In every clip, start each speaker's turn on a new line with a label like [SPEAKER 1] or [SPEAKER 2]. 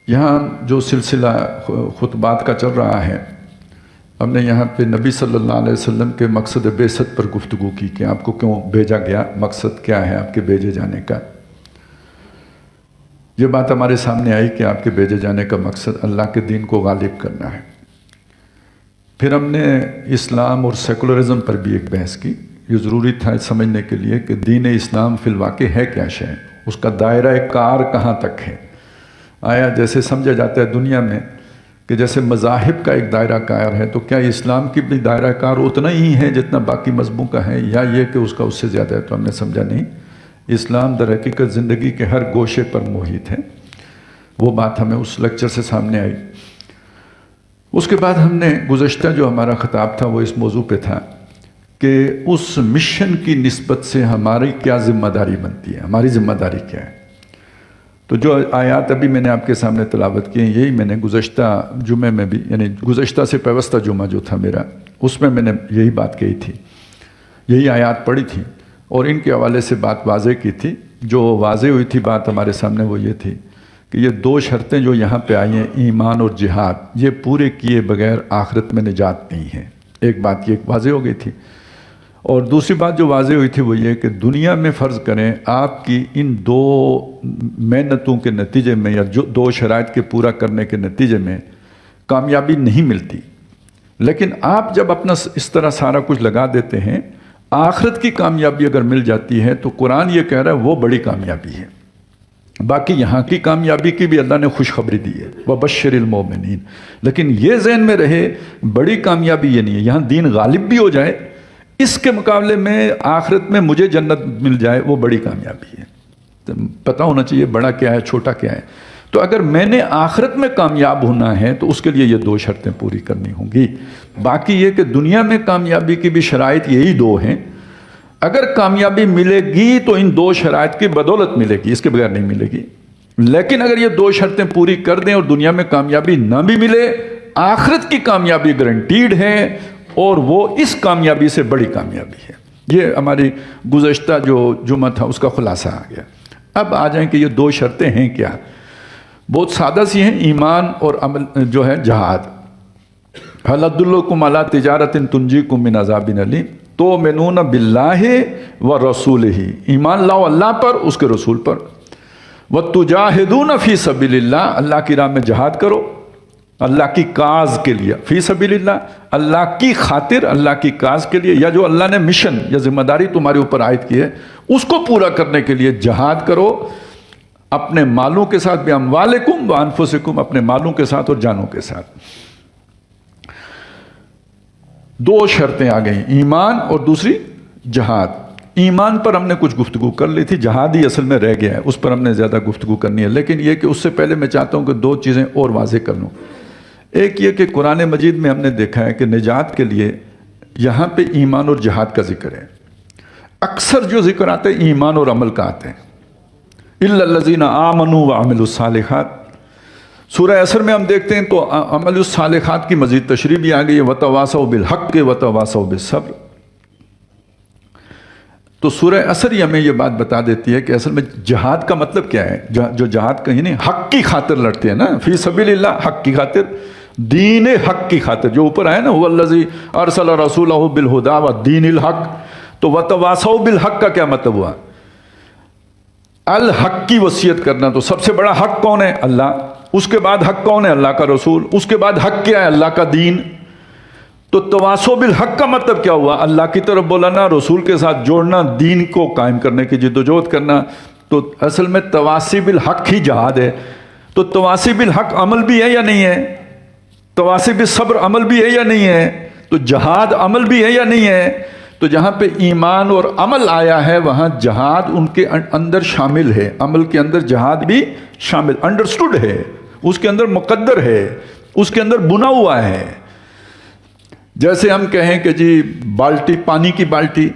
[SPEAKER 1] یہاں جو سلسلہ خطبات کا چل رہا ہے، ہم نے یہاں پہ نبی صلی اللہ علیہ وسلم کے مقصد بعثت پر گفتگو کی کہ آپ کو کیوں بھیجا گیا، مقصد کیا ہے آپ کے بھیجے جانے کا۔ یہ بات ہمارے سامنے آئی کہ آپ کے بھیجے جانے کا مقصد اللہ کے دین کو غالب کرنا ہے۔ پھر ہم نے اسلام اور سیکولرزم پر بھی ایک بحث کی۔ یہ ضروری تھا سمجھنے کے لیے کہ دین اسلام فی الواقع ہے کیا شے، اس کا دائرہ کار کہاں تک ہے۔ آیا جیسے سمجھا جاتا ہے دنیا میں کہ جیسے مذاہب کا ایک دائرہ کار ہے، تو کیا اسلام کی بھی دائرہ کار اتنا ہی ہے جتنا باقی مذہبوں کا ہے، یا یہ کہ اس کا اس سے زیادہ ہے؟ تو ہم نے سمجھا نہیں، اسلام در حقیقت زندگی کے ہر گوشے پر محیط ہے۔ وہ بات ہمیں اس لیکچر سے سامنے آئی۔ اس کے بعد ہم نے گزشتہ جو ہمارا خطاب تھا وہ اس موضوع پہ تھا کہ اس مشن کی نسبت سے ہماری کیا ذمہ داری بنتی ہے، ہماری ذمہ داری کیا ہے۔ تو جو آیات ابھی میں نے آپ کے سامنے تلاوت کی ہیں، یہی میں نے گزشتہ جمعے میں بھی، یعنی گزشتہ سے پیوستہ جمعہ جو تھا میرا، اس میں نے یہی بات کہی تھی، یہی آیات پڑھی تھی اور ان کے حوالے سے بات واضح کی تھی۔ جو واضح ہوئی تھی بات ہمارے سامنے وہ یہ تھی کہ یہ دو شرطیں جو یہاں پہ آئی ہیں، ایمان اور جہاد، یہ پورے کیے بغیر آخرت میں نجات نہیں ہے۔ ایک بات یہ واضح ہو گئی تھی، اور دوسری بات جو واضح ہوئی تھی وہ یہ کہ دنیا میں فرض کریں آپ کی ان دو محنتوں کے نتیجے میں، یا جو دو شرائط کے پورا کرنے کے نتیجے میں کامیابی نہیں ملتی، لیکن آپ جب اپنا اس طرح سارا کچھ لگا دیتے ہیں، آخرت کی کامیابی اگر مل جاتی ہے تو قرآن یہ کہہ رہا ہے وہ بڑی کامیابی ہے۔ باقی یہاں کی کامیابی کی بھی اللہ نے خوشخبری دی ہے، وَبَشِّرِ الْمُؤْمِنِينَ، لیکن یہ ذہن میں رہے بڑی کامیابی یہ نہیں ہے، یہاں دین غالب بھی ہو جائے، اس کے مقابلے میں آخرت میں مجھے جنت مل جائے، وہ بڑی کامیابی ہے۔ تو پتہ ہونا چاہیے بڑا کیا ہے، چھوٹا کیا ہے۔ تو اگر میں نے آخرت میں کامیاب ہونا ہے تو اس کے لیے یہ دو شرطیں پوری کرنی ہوں گی۔ باقی یہ کہ دنیا میں کامیابی کی بھی شرائط یہی دو ہیں، اگر کامیابی ملے گی تو ان دو شرائط کی بدولت ملے گی، اس کے بغیر نہیں ملے گی۔ لیکن اگر یہ دو شرطیں پوری کر دیں اور دنیا میں کامیابی نہ بھی ملے، آخرت کی کامیابی گارنٹیڈ ہے، اور وہ اس کامیابی سے بڑی کامیابی ہے۔ یہ ہماری گزشتہ جو جمعہ تھا اس کا خلاصہ آ گیا۔ اب آ جائیں کہ یہ دو شرطیں ہیں کیا۔ بہت سادہ سی ہیں، ایمان اور عمل جو ہے جہاد۔ هل ادلکم علی تجارۃ تنجیکم من عذاب علیم تؤمنون باللہ ورسولہ، ایمان لاؤ اللہ پر، اس کے رسول پر، وتجاہدون فی سبیل اللہ، اللہ کی راہ میں جہاد کرو، اللہ کی کاز کے لیے، فی سبیل اللہ، اللہ کی خاطر، اللہ کی کاز کے لیے، یا جو اللہ نے مشن یا ذمہ داری تمہارے اوپر عائد کی ہے اس کو پورا کرنے کے لیے جہاد کرو، اپنے مالوں کے ساتھ، بِأَمْوَالِكُمْ وَأَنفُسِكُمْ، اپنے مالوں کے ساتھ اور جانوں کے ساتھ۔ دو شرطیں آ گئیں، ایمان اور دوسری جہاد۔ ایمان پر ہم نے کچھ گفتگو کر لی تھی، جہاد ہی اصل میں رہ گیا ہے، اس پر ہم نے زیادہ گفتگو کرنی ہے، لیکن یہ کہ اس سے پہلے میں چاہتا ہوں کہ دو چیزیں اور واضح کر لوں۔ ایک یہ کہ قرآن مجید میں ہم نے دیکھا ہے کہ نجات کے لیے یہاں پہ ایمان اور جہاد کا ذکر ہے۔ اکثر جو ذکر آتے ہیں ایمان اور عمل کا آتے ہیں، إِلَّا الَّذِينَ آمَنُوا وَعَمِلُوا الصَّالِحَاتِ۔ سورہ عصر میں ہم دیکھتے ہیں تو عمل الصالحات کی مزید تشریح بھی آ گئی ہے، وَتَوَاصَوْا بِالْحَقِّ وَتَوَاصَوْا بِالصَّبْرِ۔ تو سورہ عصر ہی ہمیں یہ بات بتا دیتی ہے کہ اصل میں جہاد کا مطلب کیا ہے۔ جو جہاد کا یعنی حق کی خاطر لڑتے ہیں نا، فی سبیل اللہ، حق کی خاطر، دین حق کی خاطر، جو اوپر آیا نا هو الذی ارسل رسولہ بالہدی والدین الحق، تو وتواصوا بالحق کا کیا مطلب ہوا؟ الحق کی وصیت کرنا۔ تو سب سے بڑا حق کون ہے؟ اللہ۔ اس کے بعد حق کون ہے؟ اللہ کا رسول۔ اس کے بعد حق کیا ہے؟ اللہ کا دین۔ تو تواصوا بالحق کا مطلب کیا ہوا؟ اللہ کی طرف بولانا، رسول کے ساتھ جوڑنا، دین کو قائم کرنے کی جدوجہد کرنا۔ تو اصل میں تواصی بالحق ہی جہاد ہے۔ تو تواصی بالحق عمل بھی ہے یا نہیں ہے؟ تواصی بالصبر عمل بھی ہے یا نہیں ہے؟ تو جہاد عمل بھی ہے یا نہیں ہے؟ تو جہاں پہ ایمان اور عمل آیا ہے وہاں جہاد ان کے اندر شامل ہے، عمل کے اندر جہاد بھی شامل، انڈرسٹوڈ ہے، اس کے اندر مقدر ہے، اس کے اندر بنا ہوا ہے۔ جیسے ہم کہیں کہ جی بالٹی، پانی کی بالٹی،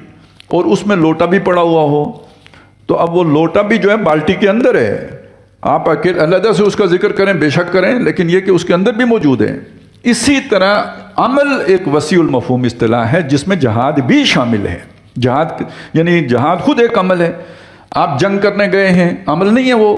[SPEAKER 1] اور اس میں لوٹا بھی پڑا ہوا ہو، تو اب وہ لوٹا بھی جو ہے بالٹی کے اندر ہے، آپ اکیلے علیحدہ سے اس کا ذکر کریں بے شک کریں، لیکن یہ کہ اس کے اندر بھی موجود ہے۔ اسی طرح عمل ایک وسیع المفہوم اصطلاح ہے جس میں جہاد بھی شامل ہے۔ جہاد یعنی جہاد خود ایک عمل ہے۔ آپ جنگ کرنے گئے ہیں، عمل نہیں ہے وہ،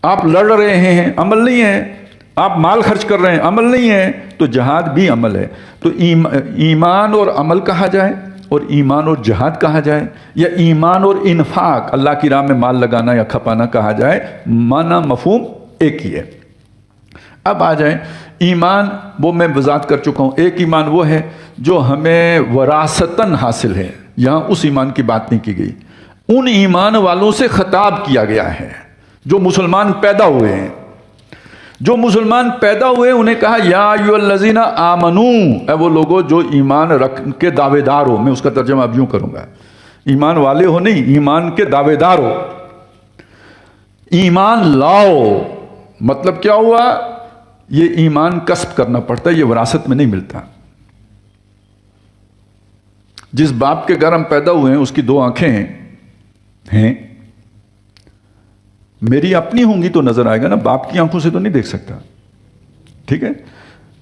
[SPEAKER 1] آپ لڑ رہے ہیں عمل نہیں ہے، آپ مال خرچ کر رہے ہیں عمل نہیں ہے، تو جہاد بھی عمل ہے۔ تو ایمان اور عمل کہا جائے، اور ایمان اور جہاد کہا جائے، یا ایمان اور انفاق اللہ کی راہ میں مال لگانا یا کھپانا کہا جائے، معنی مفہوم ایک ہی ہے۔ اب آ جائیں ایمان، وہ میں وضاحت کر چکا ہوں۔ ایک ایمان وہ ہے جو ہمیں وراثتاً حاصل ہے، یہاں اس ایمان کی بات نہیں کی گئی۔ ان ایمان والوں سے خطاب کیا گیا ہے جو مسلمان پیدا ہوئے ہیں۔ جو مسلمان پیدا ہوئے انہیں کہا یا ایھا الذین آمنو، اے وہ لوگوں جو ایمان رکھ کے دعوے دار ہو۔ میں اس کا ترجمہ اب یوں کروں گا، ایمان والے ہو نہیں، ایمان کے دعوے دار ہو، ایمان لاؤ۔ مطلب کیا ہوا؟ یہ ایمان کسب کرنا پڑتا ہے، یہ وراثت میں نہیں ملتا۔ جس باپ کے گھر ہم پیدا ہوئے ہیں اس کی دو آنکھیں ہیں، میری اپنی ہوں گی تو نظر آئے گا نا، باپ کی آنکھوں سے تو نہیں دیکھ سکتا، ٹھیک ہے؟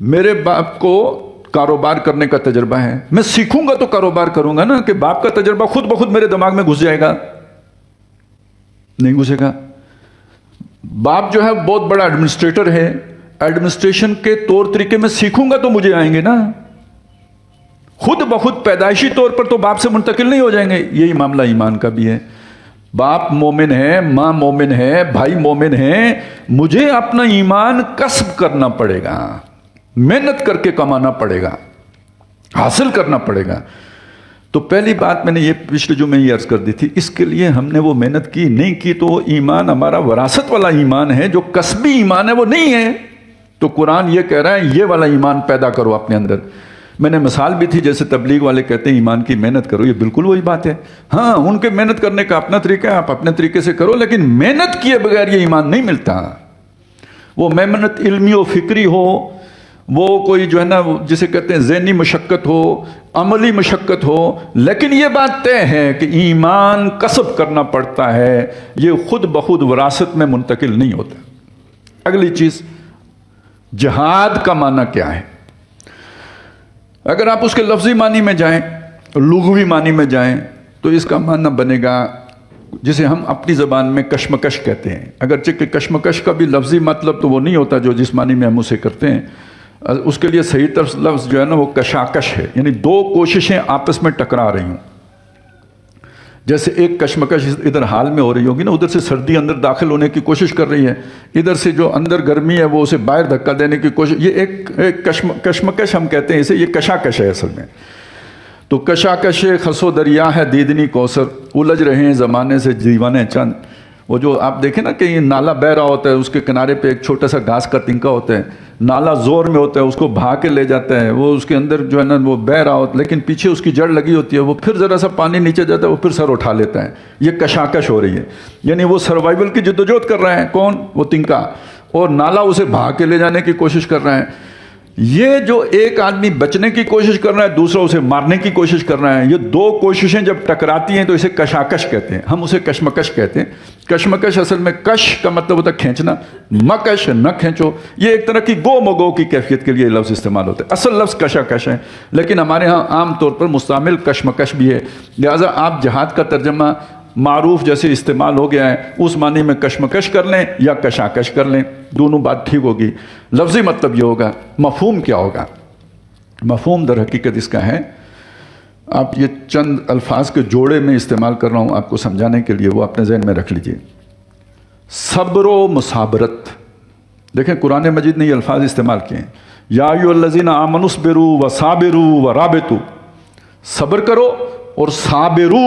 [SPEAKER 1] میرے باپ کو کاروبار کرنے کا تجربہ ہے، میں سیکھوں گا تو کاروبار کروں گا نا، کہ باپ کا تجربہ خود بخود میرے دماغ میں گھس جائے گا؟ نہیں گھسے گا۔ باپ جو ہے بہت بڑا ایڈمنسٹریٹر ہے، ایڈمنسٹریشن کے طور طریقے میں سیکھوں گا تو مجھے آئیں گے نا، خود بخود پیدائشی طور پر تو باپ سے منتقل نہیں ہو جائیں گے۔ یہی معاملہ ایمان کا بھی ہے۔ باپ مومن ہے، ماں مومن ہے، بھائی مومن ہے، مجھے اپنا ایمان کسب کرنا پڑے گا، محنت کر کے کمانا پڑے گا، حاصل کرنا پڑے گا۔ تو پہلی بات میں نے یہ پچھلے جو میں یہ عرض کر دی تھی، اس کے لیے ہم نے وہ محنت کی نہیں کی تو وہ ایمان ہمارا وراثت والا ایمان ہے، جو کسبی ایمان ہے وہ نہیں ہے۔ تو قرآن یہ کہہ رہا ہے یہ والا ایمان پیدا کرو اپنے اندر۔ میں نے مثال بھی تھی، جیسے تبلیغ والے کہتے ہیں ایمان کی محنت کرو، یہ بالکل وہی بات ہے۔ ہاں ان کے محنت کرنے کا اپنا طریقہ ہے، آپ اپنے طریقے سے کرو، لیکن محنت کیے بغیر یہ ایمان نہیں ملتا۔ وہ محنت علمی و فکری ہو، وہ کوئی جو ہے نا جسے کہتے ہیں ذہنی مشقت ہو، عملی مشقت ہو، لیکن یہ بات طے ہے کہ ایمان کسب کرنا پڑتا ہے، یہ خود بخود وراثت میں منتقل نہیں ہوتا۔ اگلی چیز، جہاد کا معنی کیا ہے؟ اگر آپ اس کے لفظی معنی میں جائیں، لغوی معنی میں جائیں، تو اس کا معنی بنے گا جسے ہم اپنی زبان میں کشمکش کہتے ہیں، اگرچہ کہ کشمکش کا بھی لفظی مطلب تو وہ نہیں ہوتا جو جس معنی میں ہم اسے کرتے ہیں۔ اس کے لیے صحیح لفظ جو ہے نا وہ کشاکش ہے، یعنی دو کوششیں آپس میں ٹکرا رہی ہوں۔ جیسے ایک کشمکش ادھر حال میں ہو رہی ہوگی نا، ادھر سے سردی اندر داخل ہونے کی کوشش کر رہی ہے، ادھر سے جو اندر گرمی ہے وہ اسے باہر دھکا دینے کی کوشش، یہ ایک کشمکش ہم کہتے ہیں اسے، یہ کشاکش ہے اصل میں۔ تو کشاکش خسو دریا ہے دیدنی کوثر، الجھ رہے ہیں زمانے سے دیوانے چند۔ وہ جو آپ دیکھیں نا کہ یہ نالا بہہ رہا ہوتا ہے، اس کے کنارے پہ ایک چھوٹا سا گھاس کا تنکا ہوتا ہے، نالا زور میں ہوتا ہے، اس کو بہا کے لے جاتا ہے، وہ اس کے اندر جو ہے نا وہ بہہ رہا ہوتا ہے، لیکن پیچھے اس کی جڑ لگی ہوتی ہے، وہ پھر ذرا سا پانی نیچے جاتا ہے، وہ پھر سر اٹھا لیتا ہے۔ یہ کشاکش ہو رہی ہے، یعنی وہ سروائیول کی جدوجہد کر رہا ہے، کون؟ وہ تنکا، اور نالا اسے بہا کے لے جانے کی کوشش کر رہا ہے۔ یہ جو ایک آدمی بچنے کی کوشش کر رہا ہے، دوسرا اسے مارنے کی کوشش کر رہا ہے، یہ دو کوششیں جب ٹکراتی ہیں تو اسے کشاکش کہتے ہیں، ہم اسے کشمکش کہتے ہیں۔ کشمکش اصل میں کش کا مطلب ہوتا ہے کھینچنا، مکش نہ کھینچو، یہ ایک طرح کی گو مگو کی کیفیت کے لیے لفظ استعمال ہوتا ہے۔ اصل لفظ کشاکش ہے، لیکن ہمارے ہاں عام طور پر مستعمل کشمکش بھی ہے، لہٰذا آپ جہاد کا ترجمہ معروف جیسے استعمال ہو گیا ہے اس معنی میں کشمکش کر لیں یا کشاکش کر لیں، دونوں بات ٹھیک ہوگی۔ لفظی مطلب یہ ہوگا، مفہوم کیا ہوگا؟ مفہوم در حقیقت اس کا ہے، آپ یہ چند الفاظ کے جوڑے میں استعمال کر رہا ہوں آپ کو سمجھانے کے لیے، وہ اپنے ذہن میں رکھ لیجئے۔ صبر و مصابرت، دیکھیں قرآن مجید نے یہ الفاظ استعمال کیے ہیں، یا ایھا الذین آمنوا اصبروا وصابروا ورابطوا، صبر کرو اور صابرو،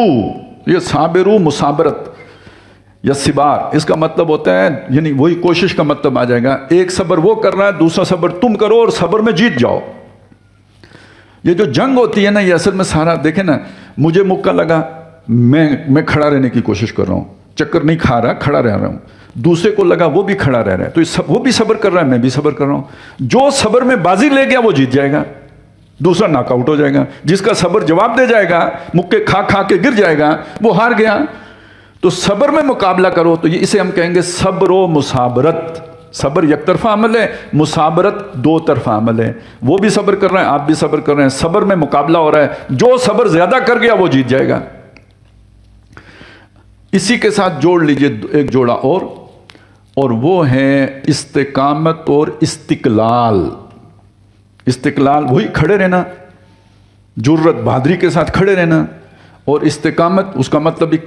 [SPEAKER 1] یہ صابرو مصابرت یا صبار، اس کا مطلب ہوتا ہے یعنی وہی کوشش کا مطلب آ جائے گا، ایک صبر وہ کر رہا ہے، دوسرا صبر تم کرو اور صبر میں جیت جاؤ۔ یہ جو جنگ ہوتی ہے نا، یہ اصل میں سارا دیکھیں نا، مجھے مکہ لگا، میں کھڑا رہنے کی کوشش کر رہا ہوں، چکر نہیں کھا رہا، کھڑا رہ رہا ہوں، دوسرے کو لگا وہ بھی کھڑا رہ رہا ہے، تو وہ بھی صبر کر رہا ہے، میں بھی صبر کر رہا ہوں۔ جو صبر میں بازی لے گیا وہ جیت جائے گا، دوسرا ناک آؤٹ ہو جائے گا، جس کا صبر جواب دے جائے گا، مکے کھا کھا کے گر جائے گا، وہ ہار گیا۔ تو صبر میں مقابلہ کرو، تو یہ اسے ہم کہیں گے صبر و مصابرت۔ صبر یک طرفہ عمل ہے، مصابرت دو طرفہ عمل ہے، وہ بھی صبر کر رہے ہیں، آپ بھی صبر کر رہے ہیں، صبر میں مقابلہ ہو رہا ہے، جو صبر زیادہ کر گیا وہ جیت جائے گا۔ اسی کے ساتھ جوڑ لیجئے ایک جوڑا اور، اور وہ ہے استقامت اور استقلال. استقلال وہی کھڑے رہنا، جرت بہادری کے ساتھ کھڑے رہنا، اور استقامت اس کا مطلب بھی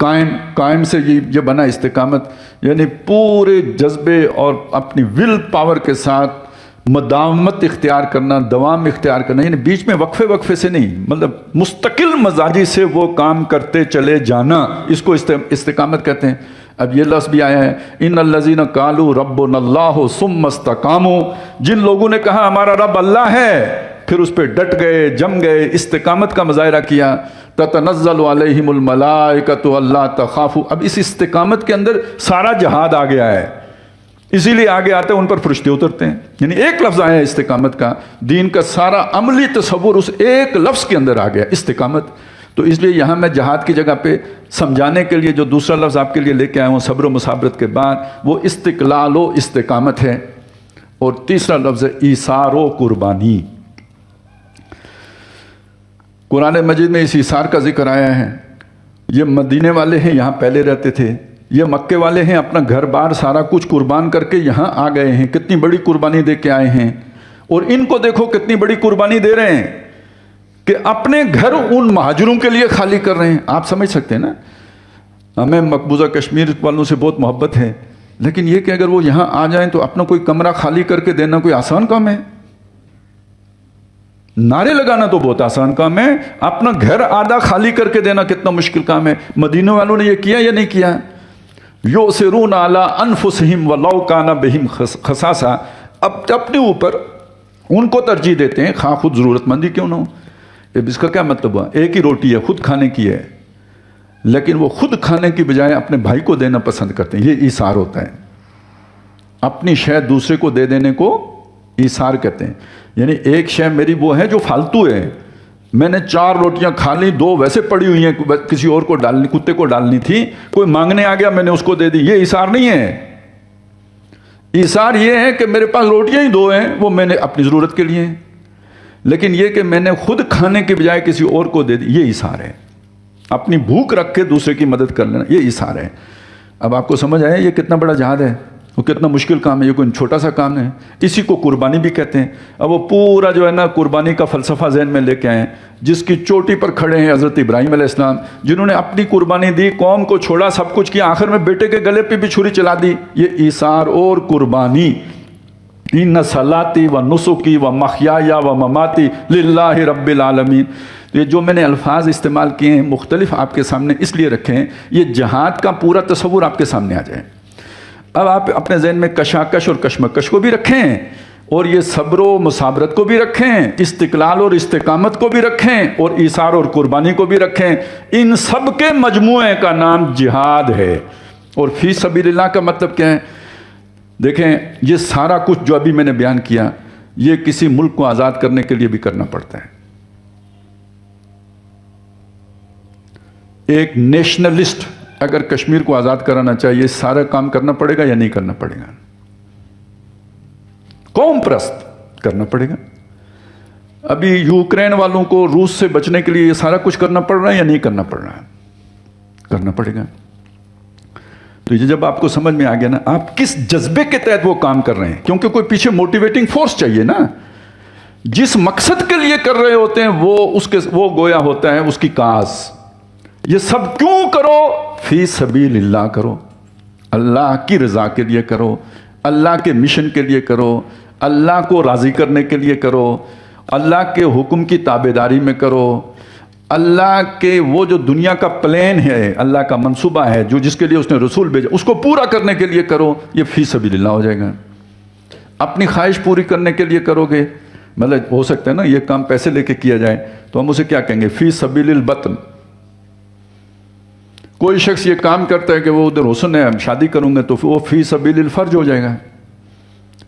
[SPEAKER 1] قائم سے یہ بنا استقامت، یعنی پورے جذبے اور اپنی ول پاور کے ساتھ مداومت اختیار کرنا، دوام اختیار کرنا، یعنی بیچ میں وقفے سے نہیں، مطلب مستقل مزاجی سے وہ کام کرتے چلے جانا، اس کو استقامت کہتے ہیں. اب یہ لفظ بھی آیا ہے، ان الذین قالوا ربنا اللہ ثم استقاموا، جن لوگوں نے کہا ہمارا رب اللہ ہے، پھر اس پہ ڈٹ گئے، جم گئے، استقامت کا مظاہرہ کیا. تتنزل علیہم الملائکۃ الا تخافوا. اب اس استقامت کے اندر سارا جہاد آ گیا ہے، اسی لیے آگے آتے ہیں ان پر فرشتے اترتے ہیں. یعنی ایک لفظ آیا ہے استقامت کا، دین کا سارا عملی تصور اس ایک لفظ کے اندر آ گیا، استقامت. تو اس لیے یہاں میں جہاد کی جگہ پہ سمجھانے کے لیے جو دوسرا لفظ آپ کے لیے لے کے آیا ہوں صبر و مصابرت کے بعد، وہ استقلال و استقامت ہے. اور تیسرا لفظ ہے ایثار و قربانی. قرآن مجید میں اس ایثار کا ذکر آیا ہے. یہ مدینے والے ہیں، یہاں پہلے رہتے تھے. یہ مکے والے ہیں، اپنا گھر بار سارا کچھ قربان کر کے یہاں آ گئے ہیں، کتنی بڑی قربانی دے کے آئے ہیں. اور ان کو دیکھو کتنی بڑی قربانی دے رہے ہیں کہ اپنے گھر ان مہاجروں کے لیے خالی کر رہے ہیں. آپ سمجھ سکتے ہیں نا، ہمیں مقبوضہ کشمیر والوں سے بہت محبت ہے، لیکن یہ کہ اگر وہ یہاں آ جائیں تو اپنا کوئی کمرہ خالی کر کے دینا کوئی آسان کام ہے؟ نعرے لگانا تو بہت آسان کام ہے، اپنا گھر آدھا خالی کر کے دینا کتنا مشکل کام ہے. مدینہ والوں نے یہ کیا یا نہیں کیا؟ یؤثرون علی انفسہم ولو کان بہم خصاصہ، اپنے اوپر ان کو ترجیح دیتے ہیں خواہ خود ضرورت مندی کیوں نہ ہو. اس کا کیا مطلب ہوا؟ ایک ہی روٹی ہے، خود کھانے کی ہے، لیکن وہ خود کھانے کی بجائے اپنے بھائی کو دینا پسند کرتے ہیں. یہ ایثار ہوتا ہے، اپنی شے دوسرے کو دے دینے کو ایثار کہتے ہیں. یعنی ایک شے میری وہ ہے جو فالتو ہے، میں نے 4 روٹیاں کھا لی، 2 ویسے پڑی ہوئی ہیں، کسی اور کو ڈالنی، کتے کو ڈالنی تھی، کوئی مانگنے آ گیا میں نے اس کو دے دی. یہ ایثار نہیں ہے. ایثار یہ ہے کہ میرے پاس روٹیاں ہی 2 ہیں، وہ میں نے اپنی ضرورت کے لیے ہیں، لیکن یہ کہ میں نے خود کھانے کے بجائے کسی اور کو دے دی، یہ ایثار ہے. اپنی بھوک رکھ کے دوسرے کی مدد کر لینا، یہ ایثار ہے. اب آپ کو سمجھ آیا یہ کتنا بڑا جہاد ہے، وہ کتنا مشکل کام ہے، یہ کوئی چھوٹا سا کام ہے. اسی کو قربانی بھی کہتے ہیں. اب وہ پورا جو ہے نا قربانی کا فلسفہ ذہن میں لے کے آئے، جس کی چوٹی پر کھڑے ہیں حضرت ابراہیم علیہ السلام، جنہوں نے اپنی قربانی دی، قوم کو چھوڑا، سب کچھ کیا، آخر میں بیٹے کے گلے پہ بھی چھری چلا دی. یہ ایثار اور قربانی. ان صلاتی و نسکی و محیایا و مماتی للہ رب العالمین. یہ جو میں نے الفاظ استعمال کیے ہیں مختلف آپ کے سامنے اس لیے رکھے ہیں، یہ جہاد کا پورا تصور آپ کے سامنے آ جائے. اب آپ اپنے ذہن میں کشاکش اور کشمکش کو بھی رکھیں، اور یہ صبر و مصابرت کو بھی رکھیں، استقلال اور استقامت کو بھی رکھیں، اور ایثار اور قربانی کو بھی رکھیں. ان سب کے مجموعے کا نام جہاد ہے. اور فی سبیل اللہ کا مطلب کیا ہے؟ دیکھیں، یہ سارا کچھ جو ابھی میں نے بیان کیا، یہ کسی ملک کو آزاد کرنے کے لیے بھی کرنا پڑتا ہے. ایک نیشنلسٹ اگر کشمیر کو آزاد کرانا چاہیے، سارا کام کرنا پڑے گا یا نہیں کرنا پڑے گا؟ قوم پرست کرنا پڑے گا. ابھی یوکرین والوں کو روس سے بچنے کے لیے یہ سارا کچھ کرنا پڑ رہا ہے یا نہیں کرنا پڑ رہا ہے؟ کرنا پڑے گا. تو یہ جب آپ کو سمجھ میں آ گیا نا، آپ کس جذبے کے تحت وہ کام کر رہے ہیں، کیونکہ کوئی پیچھے موٹیویٹنگ فورس چاہیے نا. جس مقصد کے لیے کر رہے ہوتے ہیں وہ گویا ہوتا ہے اس کی کاز. یہ سب کیوں کرو؟ فی سبیل اللہ کرو، اللہ کی رضا کے لیے کرو، اللہ کے مشن کے لیے کرو، اللہ کو راضی کرنے کے لیے کرو، اللہ کے حکم کی تابعداری میں کرو، اللہ کے وہ جو دنیا کا پلان ہے، اللہ کا منصوبہ ہے جو جس کے لیے اس نے رسول بھیجا، اس کو پورا کرنے کے لیے کرو. یہ فی سبیل اللہ ہو جائے گا. اپنی خواہش پوری کرنے کے لیے کرو گے، مطلب ہو سکتا ہے نا یہ کام پیسے لے کے کیا جائے تو ہم اسے کیا کہیں گے؟ فی سبیل البطن. کوئی شخص یہ کام کرتا ہے کہ وہ ادھر حسن ہے، ہم شادی کروں گے تو وہ فی سبیل الفرج ہو جائے گا.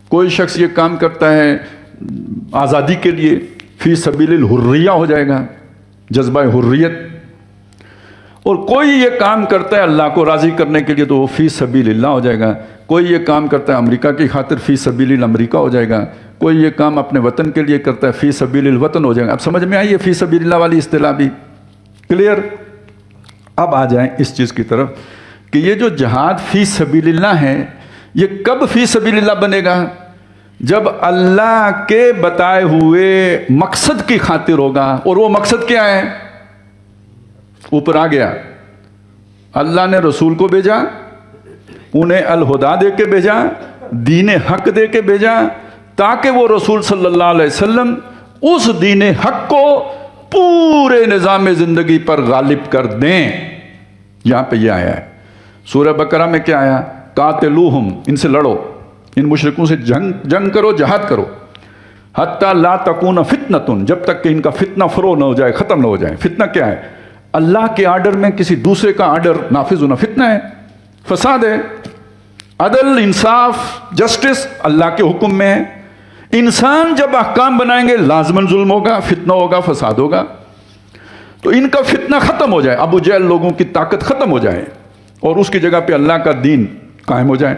[SPEAKER 1] کوئی شخص یہ کام کرتا ہے آزادی کے لیے، فی سبیل الحریہ ہو جائے گا، جذبہ حریت. اور کوئی یہ کام کرتا ہے اللہ کو راضی کرنے کے لیے تو وہ فی سبیل اللہ ہو جائے گا. کوئی یہ کام کرتا ہے امریکہ کی خاطر، فی سبیل الامریکہ ہو جائے گا. کوئی یہ کام اپنے وطن کے لیے کرتا ہے، فی سبیل الوطن ہو جائے گا. اب سمجھ میں آئی ہے فی سبیل اللہ والی اصطلاح بھی؟ کلیئر؟ اب آ جائیں اس چیز کی طرف کہ یہ جو جہاد فی سبیل اللہ ہے، یہ کب فی سبیل اللہ بنے گا؟ جب اللہ کے بتائے ہوئے مقصد کی خاطر ہوگا. اور وہ مقصد کیا ہے؟ اوپر آ گیا، اللہ نے رسول کو بھیجا، انہیں الہدا دے کے بھیجا، دین حق دے کے بھیجا، تاکہ وہ رسول صلی اللہ علیہ وسلم اس دین حق کو پورے نظام زندگی پر غالب کر دیں. یہاں پہ یہ آیا ہے. سورہ بقرہ میں کیا آیا؟ قاتلوہم، ان سے لڑو، ان مشرکوں سے جنگ کرو، جہاد کرو، حتی لا تکون فتنۃ، جب تک کہ ان کا فتنہ فرو نہ ہو جائے، ختم نہ ہو جائے. فتنہ کیا ہے؟ اللہ کے آرڈر میں کسی دوسرے کا آرڈر نافذ ہونا فتنہ ہے، فساد ہے. عدل، انصاف، جسٹس اللہ کے حکم میں ہے. انسان جب احکام بنائیں گے لازماً ظلم ہوگا، فتنہ ہوگا، فساد ہوگا. تو ان کا فتنہ ختم ہو جائے، ابو جہل لوگوں کی طاقت ختم ہو جائے اور اس کی جگہ پہ اللہ کا دین قائم ہو جائے.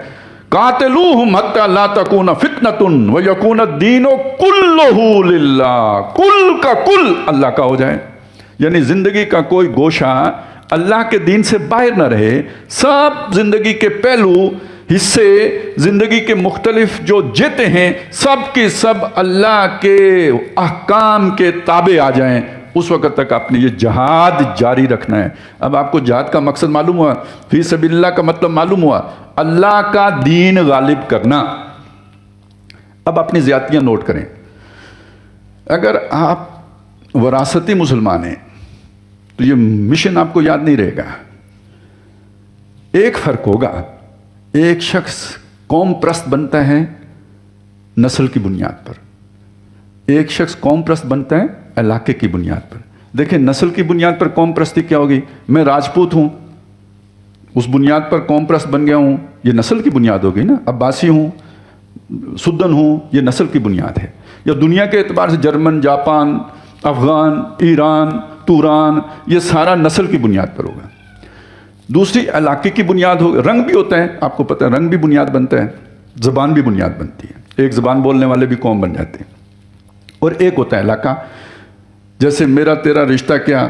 [SPEAKER 1] قاتلوہم حتی لا تکون فتنۃ ویکون الدین کلہ للہ، کل کا کل اللہ کا ہو جائے. یعنی زندگی کا کوئی گوشہ اللہ کے دین سے باہر نہ رہے. سب زندگی کے پہلو، حصے، زندگی کے مختلف جو جیتے ہیں، سب کے سب اللہ کے احکام کے تابع آ جائیں. اس وقت تک آپ نے یہ جہاد جاری رکھنا ہے. اب آپ کو جہاد کا مقصد معلوم ہوا، فی سبیل اللہ کا مطلب معلوم ہوا، اللہ کا دین غالب کرنا. اب اپنی زیادتیاں نوٹ کریں. اگر آپ وراثتی مسلمان ہیں تو یہ مشن آپ کو یاد نہیں رہے گا. ایک فرق ہوگا، ایک شخص قوم پرست بنتا ہے نسل کی بنیاد پر، ایک شخص قوم پرست بنتا ہے علاقے کی بنیاد پر. دیکھیں نسل کی بنیاد پر قوم پرستی کیا ہوگی؟ میں راجپوت ہوں، اس بنیاد پر قوم پرست بن گیا ہوں، یہ نسل کی بنیاد ہوگی نا. عباسی ہوں، سدن ہوں، یہ نسل کی بنیاد ہے. یا دنیا کے اعتبار سے جرمن، جاپان، افغان، ایران، توران، یہ سارا نسل کی بنیاد پر ہوگا. دوسری علاقے کی بنیاد ہوگی. رنگ بھی ہوتا ہے، آپ کو پتہ ہے رنگ بھی بنیاد بنتا ہے، زبان بھی بنیاد بنتی ہے. ایک زبان بولنے والے بھی قوم بن جاتے ہیں. اور ایک ہوتا ہے علاقہ. جیسے میرا تیرا رشتہ کیا،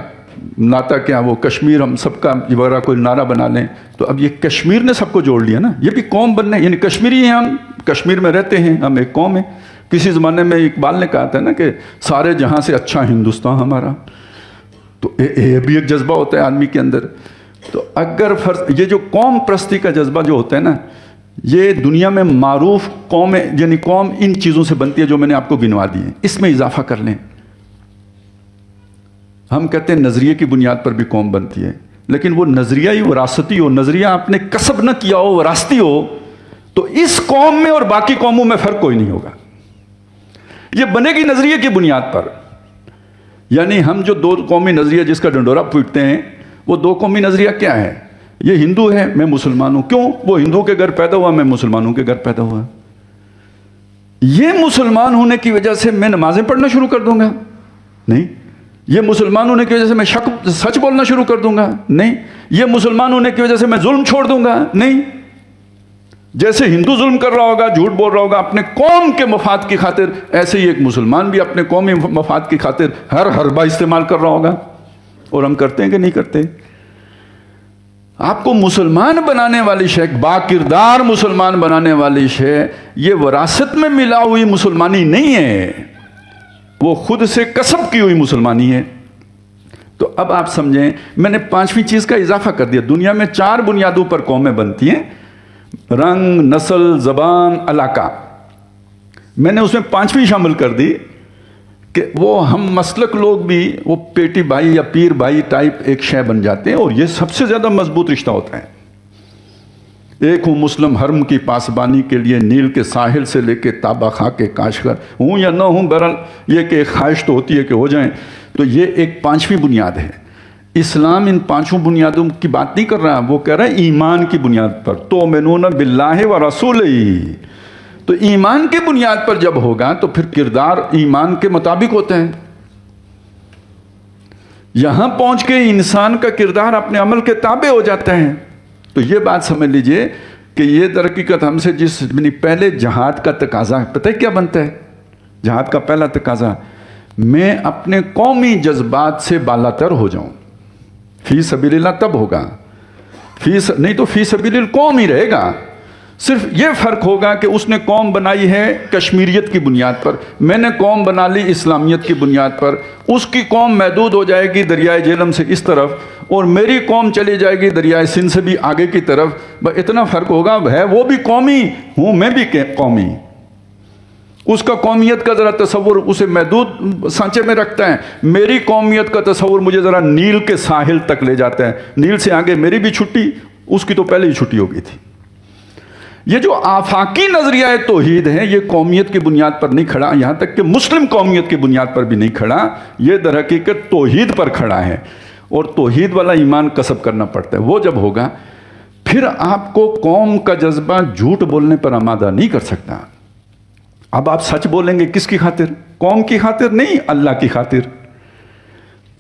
[SPEAKER 1] ناطہ کیا، وہ کشمیر ہم سب کا وغیرہ کوئی نعرہ بنا لیں تو اب یہ کشمیر نے سب کو جوڑ لیا نا. یہ بھی قوم بننے، یعنی کشمیری ہیں ہم، کشمیر میں رہتے ہیں، ہم ایک قوم ہیں. کسی زمانے میں اقبال نے کہا تھا نا کہ سارے جہاں سے اچھا ہندوستان ہمارا. تو یہ بھی ایک جذبہ ہوتا ہے آدمی کے اندر. تو اگر یہ جو قوم پرستی کا جذبہ جو ہوتا ہے نا، یہ دنیا میں معروف قومیں، یعنی قوم ان چیزوں سے بنتی ہے جو میں نے آپ کو گنوا دی ہیں. اس میں اضافہ کر لیں. ہم کہتے ہیں نظریے کی بنیاد پر بھی قوم بنتی ہے، لیکن وہ نظریہ ہی وراثتی ہو، نظریہ آپ نے کسب نہ کیا ہو، وراثتی ہو، تو اس قوم میں اور باقی قوموں میں فرق کوئی نہیں ہوگا. یہ بنے گی نظریے کی بنیاد پر. یعنی ہم جو دو قومی نظریہ جس کا ڈنڈورا پیٹتے ہیں، وہ دو قومی نظریہ کیا ہے؟ یہ ہندو ہے، میں مسلمان ہوں. کیوں؟ وہ ہندو کے گھر پیدا ہوا، میں مسلمانوں کے گھر پیدا ہوا. یہ مسلمان ہونے کی وجہ سے میں نمازیں پڑھنا شروع کر دوں گا؟ نہیں. یہ مسلمان ہونے کی وجہ سے میں سچ بولنا شروع کر دوں گا؟ نہیں. یہ مسلمان ہونے کی وجہ سے میں ظلم چھوڑ دوں گا؟ نہیں. جیسے ہندو ظلم کر رہا ہوگا، جھوٹ بول رہا ہوگا اپنے قوم کے مفاد کی خاطر، ایسے ہی ایک مسلمان بھی اپنے قومی مفاد کی خاطر ہر حربہ استعمال کر رہا ہوگا. اور ہم کرتے ہیں کہ نہیں کرتے؟ آپ کو مسلمان بنانے والی شے، با کردار مسلمان بنانے والی شے، یہ وراثت میں ملا ہوئی مسلمانی نہیں ہے، وہ خود سے کسب کی ہوئی مسلمانی ہے. تو اب آپ سمجھیں، میں نے پانچویں چیز کا اضافہ کر دیا. دنیا میں 4 بنیادوں پر قومیں بنتی ہیں: رنگ، نسل، زبان، علاقہ. میں نے اس میں 5ویں شامل کر دی کہ وہ ہم مسلک لوگ بھی وہ پیٹی بھائی یا پیر بھائی ٹائپ ایک شے بن جاتے ہیں، اور یہ سب سے زیادہ مضبوط رشتہ ہوتا ہے. ایک ہوں مسلم حرم کی پاسبانی کے لیے نیل کے ساحل سے لے کے تابا خاں کے کاشغر، ہوں یا نہ ہوں، بہرحال یہ کہ ایک خواہش تو ہوتی ہے کہ ہو جائیں. تو یہ ایک 5ویں بنیاد ہے. اسلام ان 5 بنیادوں کی بات نہیں کر رہا، وہ کہہ رہا ہے ایمان کی بنیاد پر. تؤمنون باللہ ورسولہ. تو ایمان کی بنیاد پر جب ہوگا تو پھر کردار ایمان کے مطابق ہوتا ہے. یہاں پہنچ کے انسان کا کردار اپنے عمل کے تابع ہو جاتا ہے. تو یہ بات سمجھ لیجئے کہ یہ در حقیقت ہم سے جس پہلے جہاد کا تقاضا، پتہ ہے کیا بنتا ہے؟ جہاد کا پہلا تقاضا، میں اپنے قومی جذبات سے بالاتر ہو جاؤں. فی سبیل اللہ تب ہوگا، نہیں تو فی سبیل القوم ہی رہے گا. صرف یہ فرق ہوگا کہ اس نے قوم بنائی ہے کشمیریت کی بنیاد پر، میں نے قوم بنا لی اسلامیت کی بنیاد پر۔ اس کی قوم محدود ہو جائے گی دریائے جہلم سے اس طرف، اور میری قوم چلی جائے گی دریائے سندھ سے بھی آگے کی طرف۔ بس اتنا فرق ہوگا، ہے وہ بھی قومی، ہوں میں بھی قومی۔ اس کا قومیت کا ذرا تصور اسے محدود سانچے میں رکھتا ہے، میری قومیت کا تصور مجھے ذرا نیل کے ساحل تک لے جاتا ہے۔ نیل سے آگے میری بھی چھٹی، اس کی تو پہلے ہی چھٹی ہو گئی تھی۔ یہ جو آفاقی نظریہ توحید ہے یہ قومیت کی بنیاد پر نہیں کھڑا، یہاں تک کہ مسلم قومیت کی بنیاد پر بھی نہیں کھڑا، یہ در حقیقت توحید پر کھڑا ہے، اور توحید والا ایمان کسب کرنا پڑتا ہے۔ وہ جب ہوگا پھر آپ کو قوم کا جذبہ جھوٹ بولنے پر آمادہ نہیں کر سکتا۔ اب آپ سچ بولیں گے کس کی خاطر؟ قوم کی خاطر نہیں، اللہ کی خاطر،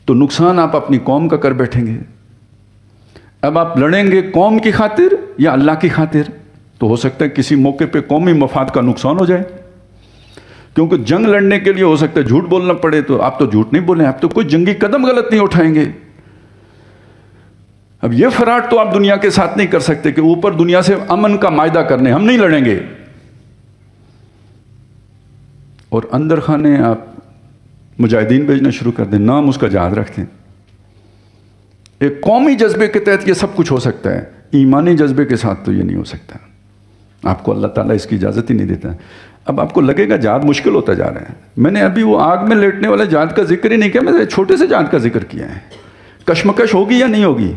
[SPEAKER 1] تو نقصان آپ اپنی قوم کا کر بیٹھیں گے۔ اب آپ لڑیں گے قوم کی خاطر یا اللہ کی خاطر، تو ہو سکتا ہے کسی موقع پہ قومی مفاد کا نقصان ہو جائے، کیونکہ جنگ لڑنے کے لیے ہو سکتا ہے جھوٹ بولنا پڑے، تو آپ تو جھوٹ نہیں بولیں، آپ تو کوئی جنگی قدم غلط نہیں اٹھائیں گے۔ اب یہ فراڈ تو آپ دنیا کے ساتھ نہیں کر سکتے کہ اوپر دنیا سے امن کا معاہدہ کرنے، ہم نہیں لڑیں گے، اور اندر خانے آپ مجاہدین بھیجنا شروع کر دیں، نام اس کا یاد رکھتے ہیں۔ ایک قومی جذبے کے تحت یہ سب کچھ ہو سکتا ہے، ایمانی جذبے کے ساتھ تو یہ نہیں ہو سکتا۔ آپ کو اللہ تعالیٰ اس کی اجازت ہی نہیں دیتا۔ اب آپ کو لگے گا جہاد مشکل ہوتا جا رہا ہے، میں نے ابھی وہ آگ میں لیٹنے والے جہاد کا ذکر ہی نہیں کیا، میں نے چھوٹے سے جہاد کا ذکر کیا ہے۔ کشمکش ہوگی یا نہیں ہوگی؟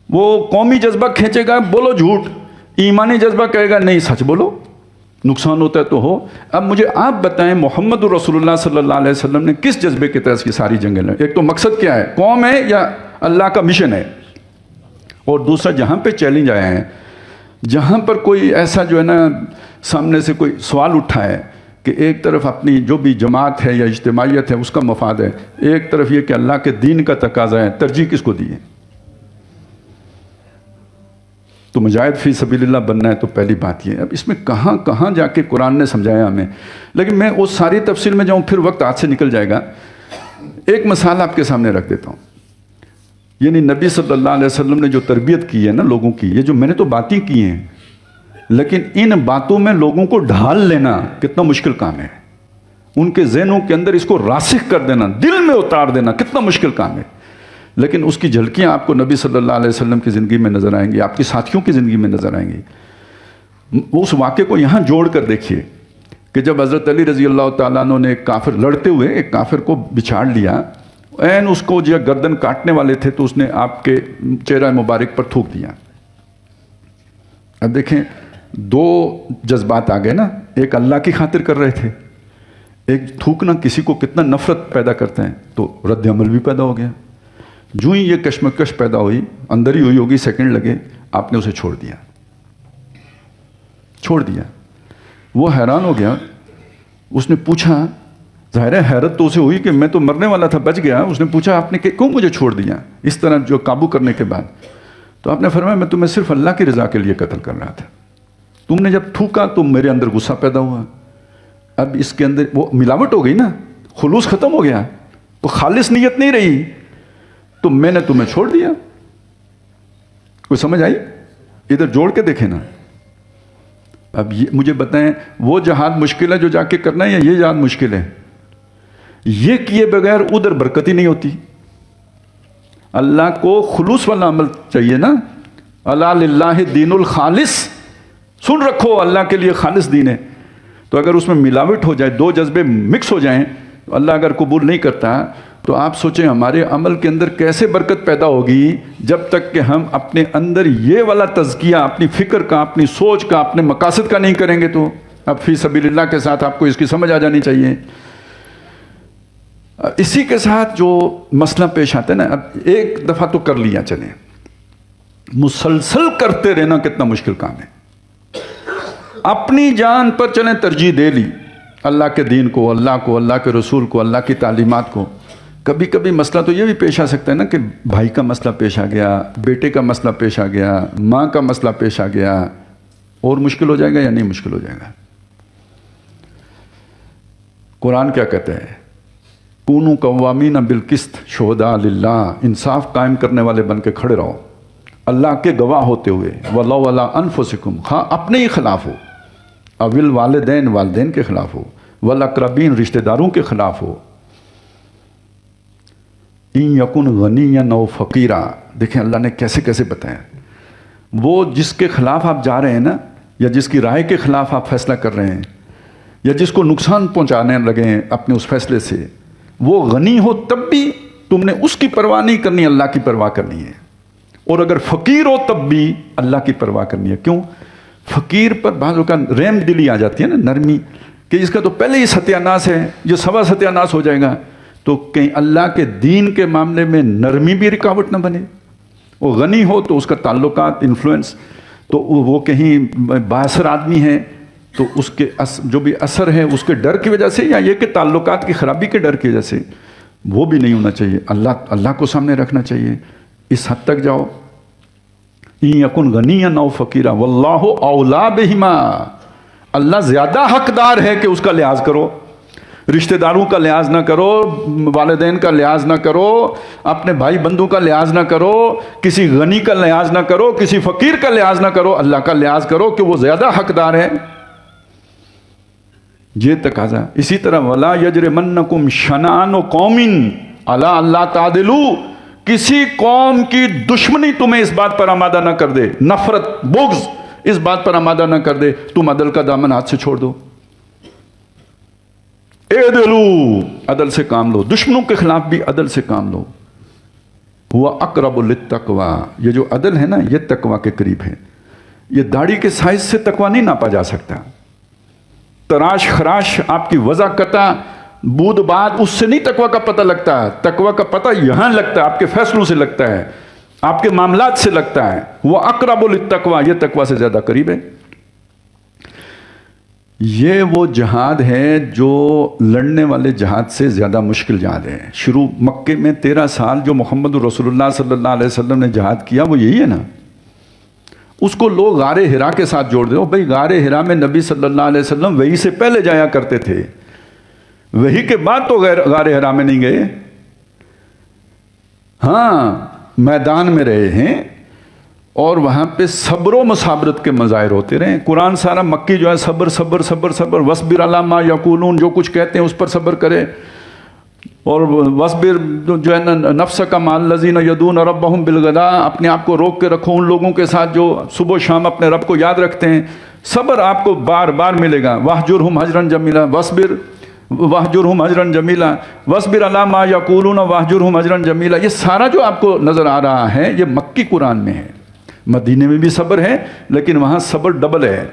[SPEAKER 1] وہ قومی جذبہ کھینچے گا بولو جھوٹ، ایمانی جذبہ کہے گا نہیں سچ بولو، نقصان ہوتا ہے تو ہو۔ اب مجھے آپ بتائیں محمد رسول اللہ صلی اللہ علیہ وسلم نے کس جذبے کے تحت یہ ساری جنگیں لڑیں؟ ایک تو مقصد کیا ہے، قوم ہے یا اللہ کا مشن ہے، اور دوسرا جہاں پہ چیلنج آیا ہے، جہاں پر کوئی ایسا جو ہے نا سامنے سے کوئی سوال اٹھا ہے کہ ایک طرف اپنی جو بھی جماعت ہے یا اجتماعیت ہے اس کا مفاد ہے، ایک طرف یہ کہ اللہ کے دین کا تقاضا ہے، ترجیح کس کو دی ہے؟ تو مجاہد فی سبیل اللہ بننا ہے تو پہلی بات یہ ہے۔ اب اس میں کہاں کہاں جا کے قرآن نے سمجھایا ہمیں، لیکن میں اس ساری تفصیل میں جاؤں پھر وقت ہاتھ سے نکل جائے گا۔ ایک مثال آپ کے سامنے رکھ دیتا ہوں، یعنی نبی صلی اللہ علیہ وسلم نے جو تربیت کی ہے نا لوگوں کی، یہ جو میں نے تو باتیں کی ہیں، لیکن ان باتوں میں لوگوں کو ڈھال لینا کتنا مشکل کام ہے، ان کے ذہنوں کے اندر اس کو راسخ کر دینا، دل میں اتار دینا کتنا مشکل کام ہے۔ لیکن اس کی جھلکیاں آپ کو نبی صلی اللہ علیہ وسلم کی زندگی میں نظر آئیں گی، آپ کی ساتھیوں کی زندگی میں نظر آئیں گی۔ اس واقعے کو یہاں جوڑ کر دیکھیے کہ جب حضرت علی رضی اللہ تعالیٰ عنہ نے ایک کافر لڑتے ہوئے ایک کافر کو بچھاڑ لیا، این اس کو جو گردن کاٹنے والے تھے تو اس نے آپ کے چہرہ مبارک پر تھوک دیا۔ اب دیکھیں دو جذبات آ گئے نا، ایک اللہ کی خاطر کر رہے تھے، ایک تھوکنا کسی کو کتنا نفرت پیدا کرتے ہیں، تو رد عمل بھی پیدا ہو گیا۔ جو ہی یہ کشمکش پیدا ہوئی، اندر ہی ہوئی ہوگی، سیکنڈ لگے، آپ نے اسے چھوڑ دیا۔ وہ حیران ہو گیا، اس نے پوچھا، ظاہر ہے حیرت تو اسے ہوئی کہ میں تو مرنے والا تھا بچ گیا، اس نے پوچھا آپ نے کیوں مجھے چھوڑ دیا اس طرح جو قابو کرنے کے بعد؟ تو آپ نے فرمایا میں تمہیں صرف اللہ کی رضا کے لیے قتل کر رہا تھا، تم نے جب تھوکا تو میرے اندر غصہ پیدا ہوا، اب اس کے اندر وہ ملاوٹ ہو گئی نا، خلوص ختم ہو گیا، تو خالص نیت نہیں رہی، تو میں نے تمہیں چھوڑ دیا۔ کوئی سمجھ آئی؟ ادھر جوڑ کے دیکھیں نا۔ اب یہ مجھے بتائیں وہ جہاد مشکل ہے جو جا کے کرنا ہے، یا یہ جہاد مشکل ہے؟ یہ کیے بغیر ادھر برکت ہی نہیں ہوتی۔ اللہ کو خلوص والا عمل چاہیے نا، الا للہ دین الخالص، سن رکھو اللہ کے لیے خالص دین ہے۔ تو اگر اس میں ملاوٹ ہو جائے، دو جذبے مکس ہو جائیں، تو اللہ اگر قبول نہیں کرتا، تو آپ سوچیں ہمارے عمل کے اندر کیسے برکت پیدا ہوگی جب تک کہ ہم اپنے اندر یہ والا تزکیہ اپنی فکر کا، اپنی سوچ کا، اپنے مقاصد کا نہیں کریں گے۔ تو اب فی سبیل اللہ کے ساتھ آپ کو اس کی سمجھ آ جانی چاہیے۔ اسی کے ساتھ جو مسئلہ پیش آتا ہے نا، اب ایک دفعہ تو کر لیا، چلیں، مسلسل کرتے رہنا کتنا مشکل کام ہے۔ اپنی جان پر چلیں ترجیح دے لی، اللہ کے دین کو، اللہ کے رسول کو، اللہ کی تعلیمات کو۔ کبھی کبھی مسئلہ تو یہ بھی پیش آ سکتا ہے نا کہ بھائی کا مسئلہ پیش آ گیا، بیٹے کا مسئلہ پیش آ گیا، ماں کا مسئلہ پیش آ گیا، اور مشکل ہو جائے گا یا نہیں مشکل ہو جائے گا؟ قرآن کیا کہتا ہے؟ کونوا قوامین بالقسط شہداء للہ، انصاف قائم کرنے والے بن کے کھڑے رہو، اللہ کے گواہ ہوتے ہوئے، وَلَوْ عَلَىٰ أَنفُسِكُمْ، خواہ اپنے ہی خلاف ہو، اوِل والدین، والدین کے خلاف ہو، والاقربین، رشتہ داروں کے خلاف ہو، ان یکن غنیًا او فقیرا، دیکھیں اللہ نے کیسے کیسے بتایا، وہ جس کے خلاف آپ جا رہے ہیں نا، یا جس کی رائے کے خلاف آپ فیصلہ کر رہے ہیں، یا جس کو نقصان پہنچانے لگے ہیں اپنے اس فیصلے سے، وہ غنی ہو تب بھی تم نے اس کی پرواہ نہیں کرنی، اللہ کی پرواہ کرنی ہے، اور اگر فقیر ہو تب بھی اللہ کی پرواہ کرنی ہے۔ کیوں؟ فقیر پر بعض اوقات رحم دلی آ جاتی ہے نا، نرمی، کہ اس کا تو پہلے ہی ستیہ ناس ہے، یہ سوا ستیہ ناس ہو جائے گا، تو کہیں اللہ کے دین کے معاملے میں نرمی بھی رکاوٹ نہ بنے۔ وہ غنی ہو تو اس کا تعلقات، انفلوئنس، تو وہ کہیں بااثر آدمی ہے تو اس کے جو بھی اثر ہے اس کے ڈر کی وجہ سے، یا یہ کہ تعلقات کی خرابی کے ڈر کی وجہ سے، وہ بھی نہیں ہونا چاہیے۔ اللہ کو سامنے رکھنا چاہیے، اس حد تک جاؤ۔ ان یکن غنیًا او فقیرا واللہ اولیٰ بہما، اللہ زیادہ حقدار ہے کہ اس کا لحاظ کرو، رشتہ داروں کا لحاظ نہ کرو، والدین کا لحاظ نہ کرو، اپنے بھائی بندوں کا لحاظ نہ کرو، کسی غنی کا لحاظ نہ کرو، کسی فقیر کا لحاظ نہ کرو، اللہ کا لحاظ کرو کہ وہ زیادہ حقدار ہے۔ یہ تقاضا۔ اسی طرح وَلَا يَجْرِمَنَّكُمْ شَنَآنُ قَوْمٍ عَلَىٰ أَلَّا تَعْدِلُوا، کسی قوم کی دشمنی تمہیں اس بات پر آمادہ نہ کر دے، نفرت، بغض اس بات پر آمادہ نہ کر دے تم عدل کا دامن ہاتھ سے چھوڑ دو۔ اعدلوا، عدل سے کام لو، دشمنوں کے خلاف بھی عدل سے کام لو۔ ہوا اقرب للتقویٰ، یہ جو عدل ہے نا یہ تقویٰ کے قریب ہے۔ یہ داڑھی کے سائز سے تقویٰ نہیں ناپا جا سکتا، تراش خراش آپ کی وضاقتہ بود باد اس سے نہیں تقویٰ کا پتہ لگتا ہے، تقویٰ کا پتہ یہاں لگتا ہے، آپ کے فیصلوں سے لگتا ہے، آپ کے معاملات سے لگتا ہے۔ وہ اقرب للتقویٰ، یہ تقویٰ سے زیادہ قریب ہے۔ یہ وہ جہاد ہے جو لڑنے والے جہاد سے زیادہ مشکل جہاد ہے۔ شروع مکے میں 13 سال جو محمد رسول اللہ صلی اللہ علیہ وسلم نے جہاد کیا وہ یہی ہے نا۔ اس کو لوگ غار حرا کے ساتھ جوڑ دیں، بھائی غار حرا میں نبی صلی اللہ علیہ وسلم وحی سے پہلے جایا کرتے تھے، وحی کے بعد تو غار حرا میں نہیں گئے، ہاں میدان میں رہے ہیں، اور وہاں پہ صبر و مصابرت کے مظاہر ہوتے رہے۔ قرآن سارا مکی جو ہے صبر صبر صبر صبر، وَاصْبِرْ عَلَىٰ مَا یقولون، جو کچھ کہتے ہیں اس پر صبر کرے، اور وَاصْبِرْ جو ہے نا نَفْسَکَ مَعَ الَّذِينَ يَدْعُونَ رَبَّهُمْ بِالْغَدَاءِ، اپنے آپ کو روک کے رکھو ان لوگوں کے ساتھ جو صبح و شام اپنے رب کو یاد رکھتے ہیں۔ صبر آپ کو بار بار ملے گا۔ وَاهْجُرْهُمْ هَجْرًا جَمِيلًا، وَاهْجُرْهُمْ هَجْرًا جَمِيلًا، وَاصْبِرْ عَلَىٰ مَا يَقُولُونَ وَاهْجُرْهُمْ هَجْرًا جَمِيلًا۔ یہ سارا جو آپ کو نظر آ رہا ہے یہ مکی قرآن میں ہے۔ مدینے میں بھی صبر ہے لیکن وہاں صبر ڈبل ہے،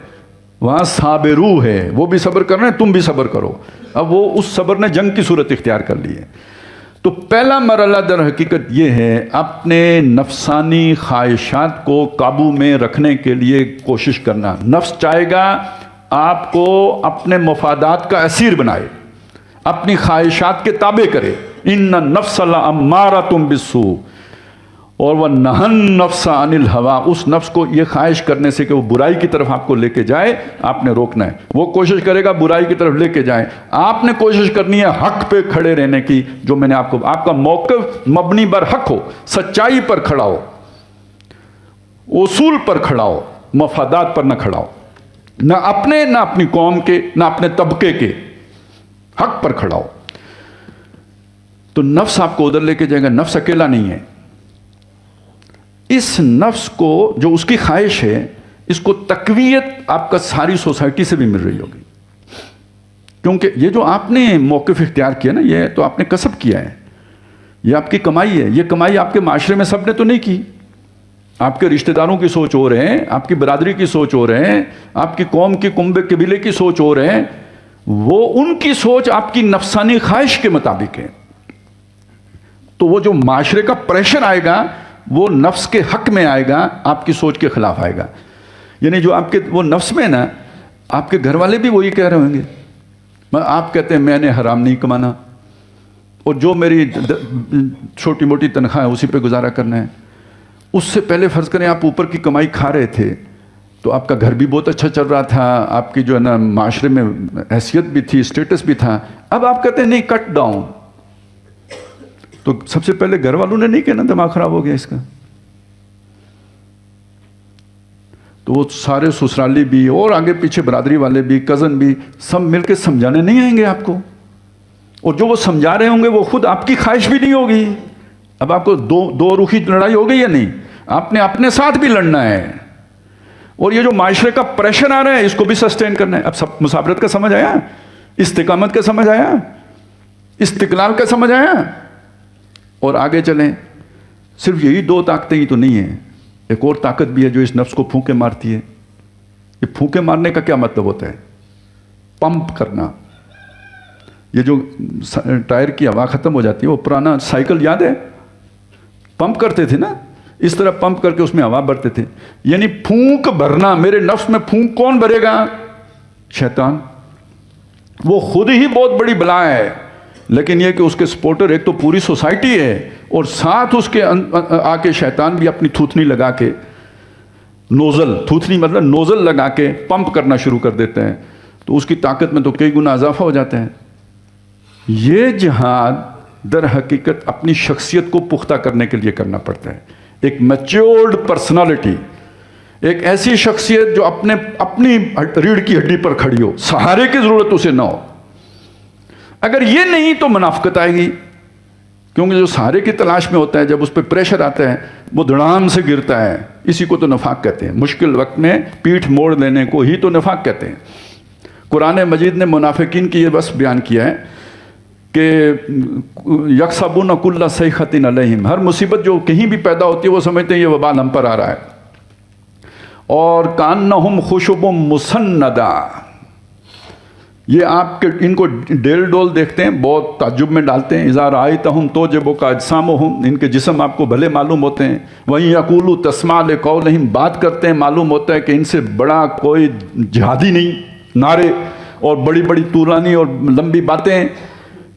[SPEAKER 1] وہاں صابرو ہے، وہ بھی صبر کر رہے ہیں، تم بھی صبر کرو۔ اب وہ اس صبر نے جنگ کی صورت اختیار کر لی ہے۔ تو پہلا مرحلہ در حقیقت یہ ہے اپنے نفسانی خواہشات کو قابو میں رکھنے کے لیے کوشش کرنا۔ نفس چاہے گا آپ کو اپنے مفادات کا اسیر بنائے، اپنی خواہشات کے تابع کرے۔ ان النفس لامارۃ بالسوء، اور وہ نہن نفس عن الہوا، اس نفس کو یہ خواہش کرنے سے کہ وہ برائی کی طرف آپ کو لے کے جائے، آپ نے روکنا ہے۔ وہ کوشش کرے گا برائی کی طرف لے کے جائے، آپ نے کوشش کرنی ہے حق پہ کھڑے رہنے کی۔ جو میں نے آپ کا موقف مبنی بر حق ہو، سچائی پر کھڑا ہو، اصول پر کھڑا ہو، مفادات پر نہ کھڑا ہو، نہ اپنے نہ اپنی قوم کے نہ اپنے طبقے کے، حق پر کھڑا ہو۔ تو نفس آپ کو ادھر لے کے جائے گا۔ نفس اکیلا نہیں ہے، اس نفس کو جو اس کی خواہش ہے اس کو تقویت آپ کا ساری سوسائٹی سے بھی مل رہی ہوگی، کیونکہ یہ جو آپ نے موقف اختیار کیا نا یہ تو آپ نے کسب کیا ہے، یہ آپ کی کمائی ہے۔ یہ کمائی آپ کے معاشرے میں سب نے تو نہیں کی، آپ کے رشتہ داروں کی سوچ ہو رہے ہیں، آپ کی برادری کی سوچ ہو رہے ہیں، آپ کی قوم کی کنبے قبیلے کی سوچ ہو رہے ہیں، وہ ان کی سوچ آپ کی نفسانی خواہش کے مطابق ہے۔ تو وہ جو معاشرے کا پریشر آئے گا وہ نفس کے حق میں آئے گا، آپ کی سوچ کے خلاف آئے گا۔ یعنی جو آپ کے وہ نفس میں نا، آپ کے گھر والے بھی وہی کہہ رہے ہوں گے۔ آپ کہتے ہیں میں نے حرام نہیں کمانا، اور جو میری چھوٹی موٹی تنخواہ ہے اسی پہ گزارا کرنا ہے۔ اس سے پہلے فرض کریں آپ اوپر کی کمائی کھا رہے تھے تو آپ کا گھر بھی بہت اچھا چل رہا تھا، آپ کی جو ہے نا معاشرے میں حیثیت بھی تھی، اسٹیٹس بھی تھا۔ اب آپ کہتے ہیں نہیں کٹ ڈاؤن، تو سب سے پہلے گھر والوں نے نہیں کہنا دماغ خراب ہو گیا اس کا؟ تو وہ سارے سسرالی بھی اور آگے پیچھے برادری والے بھی، کزن بھی، سب مل کے سمجھانے نہیں آئیں گے آپ کو، اور جو وہ سمجھا رہے ہوں گے وہ خود آپ کی خواہش بھی نہیں ہوگی۔ اب آپ کو دو روخی لڑائی ہو گئی یا نہیں؟ آپ نے اپنے ساتھ بھی لڑنا ہے، اور یہ جو معاشرے کا پریشر آ رہا ہے اس کو بھی سسٹین کرنا ہے۔ اب سب مسافرت کا سمجھ آیا، استقامت کا سمجھ آیا، استقلال کا سمجھ آیا، اور آگے چلیں۔ صرف یہی دو طاقتیں ہی تو نہیں ہیں، ایک اور طاقت بھی ہے جو اس نفس کو پھونکے مارتی ہے۔ یہ پھونکے مارنے کا کیا مطلب ہوتا ہے؟ پمپ کرنا۔ یہ جو ٹائر کی ہوا ختم ہو جاتی ہے، وہ پرانا سائیکل یاد ہے؟ پمپ کرتے تھے نا، اس طرح پمپ کر کے اس میں ہوا بھرتے تھے، یعنی پھونک بھرنا۔ میرے نفس میں پھونک کون بھرے گا؟ شیطان۔ وہ خود ہی بہت بڑی بلا ہے، لیکن یہ کہ اس کے سپورٹر ایک تو پوری سوسائٹی ہے، اور ساتھ اس کے آ کے شیطان بھی اپنی تھوتنی لگا کے، نوزل، تھوتنی مطلب نوزل لگا کے پمپ کرنا شروع کر دیتے ہیں، تو اس کی طاقت میں تو کئی گنا اضافہ ہو جاتا ہے۔ یہ جہاد در حقیقت اپنی شخصیت کو پختہ کرنے کے لیے کرنا پڑتا ہے۔ ایک میچورڈ پرسنالٹی، ایک ایسی شخصیت جو اپنی ریڑھ کی ہڈی پر کھڑی ہو، سہارے کی ضرورت اسے نہ ہو۔ اگر یہ نہیں تو منافقت آئے گی، کیونکہ جو سہارے کی تلاش میں ہوتا ہے جب اس پہ پریشر آتا ہے وہ دھڑام سے گرتا ہے۔ اسی کو تو نفاق کہتے ہیں، مشکل وقت میں پیٹھ موڑ لینے کو ہی تو نفاق کہتے ہیں۔ قرآن مجید نے منافقین کی یہ بس بیان کیا ہے کہ یکسبون کل صیحۃ علیہم، ہر مصیبت جو کہیں بھی پیدا ہوتی ہے وہ سمجھتے ہیں یہ وبال ہم پر آ رہا ہے۔ اور کانہم خشب مسندہ، یہ آپ کے ان کو ڈیل ڈول دیکھتے ہیں، بہت تعجب میں ڈالتے ہیں۔ اذا رأیتہم تعجبک اجسامہم، ان کے جسم آپ کو بھلے معلوم ہوتے ہیں۔ وہیں یقولوا تسمع لقولہم، بات کرتے ہیں معلوم ہوتا ہے کہ ان سے بڑا کوئی جہادی نہیں، نعرے اور بڑی بڑی طولانی اور لمبی باتیں۔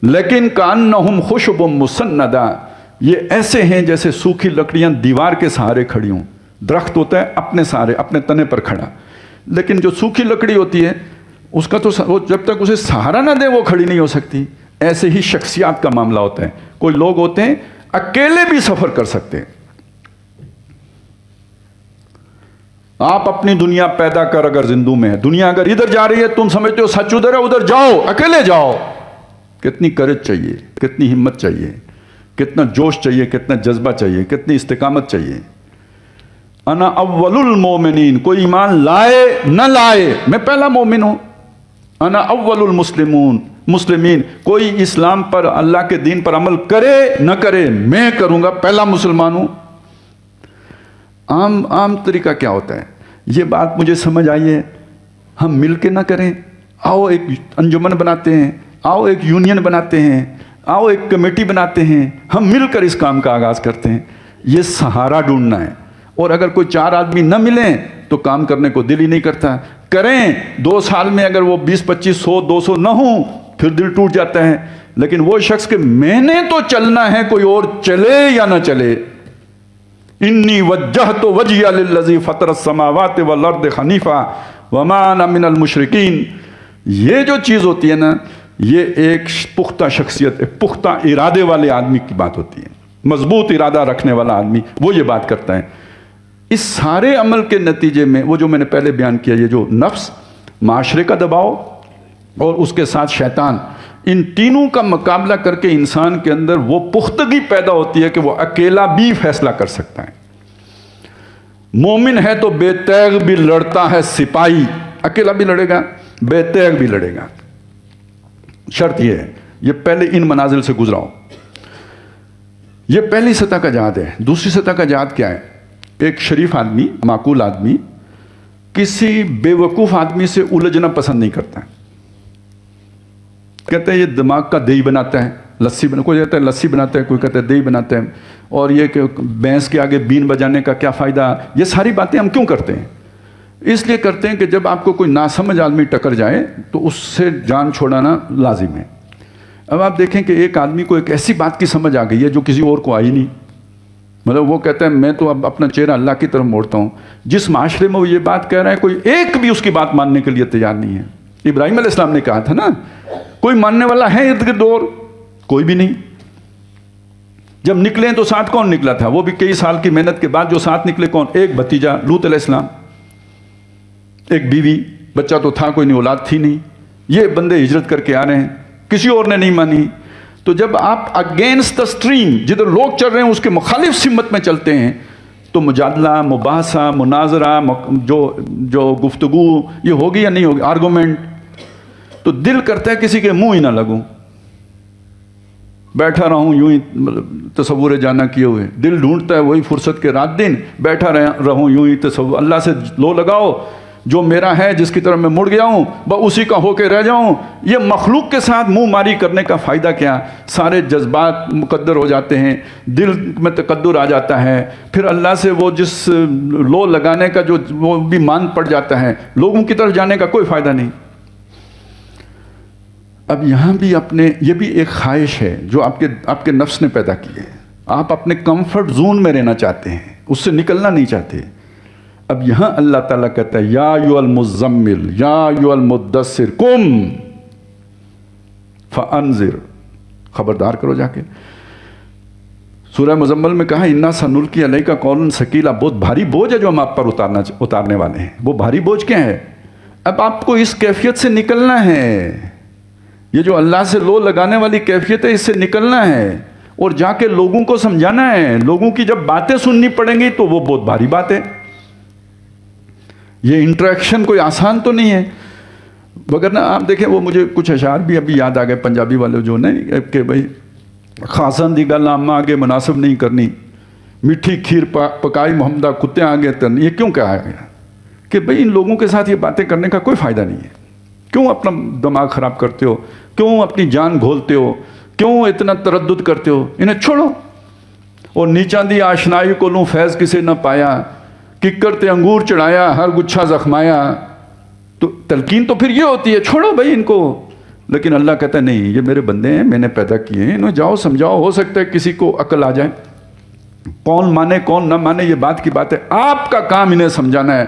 [SPEAKER 1] لیکن کانہم خشب مسندہ، یہ ایسے ہیں جیسے سوکھی لکڑیاں دیوار کے سہارے کھڑی ہوں۔ درخت ہوتا ہے اپنے سہارے، اپنے تنے پر کھڑا، لیکن جو سوکھی لکڑی ہوتی ہے اس کا تو جب تک اسے سہارا نہ دے وہ کھڑی نہیں ہو سکتی۔ ایسے ہی شخصیات کا معاملہ ہوتا ہے۔ کوئی لوگ ہوتے ہیں اکیلے بھی سفر کر سکتے ہیں۔ آپ اپنی دنیا پیدا کر اگر زندوں میں ہے، دنیا اگر ادھر جا رہی ہے تم سمجھتے ہو سچ ادھر ہے، ادھر جاؤ، اکیلے جاؤ۔ کتنی کرج چاہیے، کتنی ہمت چاہیے، کتنا جوش چاہیے، کتنا جذبہ چاہیے، کتنی استقامت چاہیے۔ انا اول المومنین، کوئی ایمان لائے نہ لائے میں پہلا مومن ہوں۔ انا اول مسلمین، کوئی اسلام پر، اللہ کے دین پر عمل کرے نہ کرے میں کروں گا، پہلا مسلمان ہوں۔ عام طریقہ کیا ہوتا ہے؟ یہ بات مجھے سمجھ آئی ہے، ہم مل کے نہ کریں، آؤ ایک انجمن بناتے ہیں، آؤ ایک یونین بناتے ہیں، آؤ ایک کمیٹی بناتے ہیں، ہم مل کر اس کام کا آغاز کرتے ہیں۔ یہ سہارا ڈھونڈنا ہے، اور اگر کوئی 4 آدمی نہ ملیں تو کام کرنے کو دل ہی نہیں کرتا۔ کریں 2 سال میں اگر وہ 20 25 100 200 نہ ہوں پھر دل ٹوٹ جاتا ہے، لیکن وہ شخص کہ میں نے تو چلنا ہے، کوئی اور چلے یا نہ چلے۔ انی وجہت وجہی للذی فطر السماوات والارض حنیفا وما انا من المشرکین، یہ جو چیز ہوتی ہے نا، یہ ایک پختہ شخصیت، ایک پختہ ارادے والے آدمی کی بات ہوتی ہے۔ مضبوط ارادہ رکھنے والا آدمی وہ یہ بات کرتا ہے۔ اس سارے عمل کے نتیجے میں وہ جو میں نے پہلے بیان کیا، یہ جو نفس، معاشرے کا دباؤ اور اس کے ساتھ شیطان، ان تینوں کا مقابلہ کر کے انسان کے اندر وہ پختگی پیدا ہوتی ہے کہ وہ اکیلا بھی فیصلہ کر سکتا ہے۔ مومن ہے تو بے تیغ بھی لڑتا ہے سپاہی، اکیلا بھی لڑے گا، بے تیغ بھی لڑے گا۔ شرط یہ ہے، یہ پہلے ان منازل سے گزراؤ۔ یہ پہلی سطح کا جہاد ہے۔ دوسری سطح کا جہاد کیا ہے؟ ایک شریف آدمی، معقول آدمی کسی بے وقوف آدمی سے الجھنا پسند نہیں کرتا ہے۔ کہتے ہیں یہ دماغ کا دہی بناتا ہے، لسی بنا، کوئی کہتا ہے لسی بناتا ہے، کوئی کہتا ہے دہی بناتا ہے، اور یہ کہ بھینس کے آگے بین بجانے کا کیا فائدہ۔ یہ ساری باتیں ہم کیوں کرتے ہیں؟ اس لیے کرتے ہیں کہ جب آپ کو کوئی ناسمجھ آدمی ٹکر جائے تو اس سے جان چھوڑانا لازم ہے۔ اب آپ دیکھیں کہ ایک آدمی کو ایک ایسی بات کی سمجھ آ گئی ہے جو کسی اور کو آئی نہیں، مطلب وہ کہتا ہے میں تو اب اپنا چہرہ اللہ کی طرف موڑتا ہوں۔ جس معاشرے میں وہ یہ بات کہہ رہا ہے کوئی ایک بھی اس کی بات ماننے کے لیے تیار نہیں ہے۔ ابراہیم علیہ السلام نے کہا تھا نا، کوئی ماننے والا ہے ارد گرد اور کوئی بھی نہیں۔ جب نکلے تو ساتھ کون نکلا تھا؟ وہ بھی کئی سال کی محنت کے بعد جو ساتھ نکلے کون؟ ایک بھتیجا لوط علیہ السلام۔ ایک بیوی بچہ تو تھا کوئی نہیں، اولاد تھی نہیں، یہ بندے ہجرت کر کے آ رہے ہیں، کسی اور نے نہیں مانی. تو جب آپ اگینسٹ دا اسٹریم، جدھر لوگ چل رہے ہیں اس کے مخالف سمت میں چلتے ہیں، تو مجادلہ، مباحثہ، مناظرہ، جو گفتگو یہ ہوگی یا نہیں ہوگی، آرگومنٹ. تو دل کرتا ہے کسی کے منہ ہی نہ لگوں، بیٹھا رہوں یوں ہی تصور جانا کیے ہوئے. دل ڈھونڈتا ہے وہی فرصت کے رات دن بیٹھا رہوں یوں ہی تصور. اللہ سے لو لگاؤ، جو میرا ہے جس کی طرف میں مڑ گیا ہوں بس اسی کا ہو کے رہ جاؤں. یہ مخلوق کے ساتھ منہ ماری کرنے کا فائدہ کیا؟ سارے جذبات مقدر ہو جاتے ہیں، دل میں تقدر آ جاتا ہے، پھر اللہ سے وہ جس لو لگانے کا جو وہ بھی مان پڑ جاتا ہے. لوگوں کی طرف جانے کا کوئی فائدہ نہیں. اب یہاں بھی یہ بھی ایک خواہش ہے جو آپ کے نفس نے پیدا کی ہے. آپ اپنے کمفرٹ زون میں رہنا چاہتے ہیں، اس سے نکلنا نہیں چاہتے. اب یہاں اللہ تعالیٰ کہتا ہے یا ایھا المزمل یا ایھا المدثر قم فانذر، خبردار کرو جا کے. سورہ مزمل میں کہا انا سنلقی علیک قولا ثقیلا، بہت بھاری بوجھ ہے جو ہم آپ پر اتارنے والے ہیں. وہ بھاری بوجھ کیا ہے؟ اب آپ کو اس کیفیت سے نکلنا ہے. یہ جو اللہ سے لو لگانے والی کیفیت ہے، اس سے نکلنا ہے اور جا کے لوگوں کو سمجھانا ہے. لوگوں کی جب باتیں سننی پڑیں گی تو وہ بہت بھاری بات ہے. یہ انٹریکشن کوئی آسان تو نہیں ہے. وگرنہ آپ دیکھیں، وہ مجھے کچھ اشعار بھی ابھی یاد آ گئے پنجابی والے جو نہیں کہ بھائی خاصن دی گل آما آگے مناسب نہیں کرنی، میٹھی کھیر پکائی محمدہ کتے آگے ترنی. یہ کیوں کہا گیا کہ بھئی ان لوگوں کے ساتھ یہ باتیں کرنے کا کوئی فائدہ نہیں ہے. کیوں اپنا دماغ خراب کرتے ہو؟ کیوں اپنی جان گھولتے ہو؟ کیوں اتنا تردد کرتے ہو؟ انہیں چھوڑو. اور نیچاں دی آشنائی کو لوں فیض کسے نہ پایا، ککر تے انگور چڑھایا ہر گچھا زخمایا. تو تلقین تو پھر یہ ہوتی ہے چھوڑو بھائی ان کو. لیکن اللہ کہتا ہے نہیں، یہ میرے بندے ہیں، میں نے پیدا کیے ہیں، انہیں جاؤ سمجھاؤ. ہو سکتا ہے کسی کو عقل آ جائے، کون مانے کون نہ مانے یہ بات کی بات ہے. آپ کا کام انہیں سمجھانا ہے.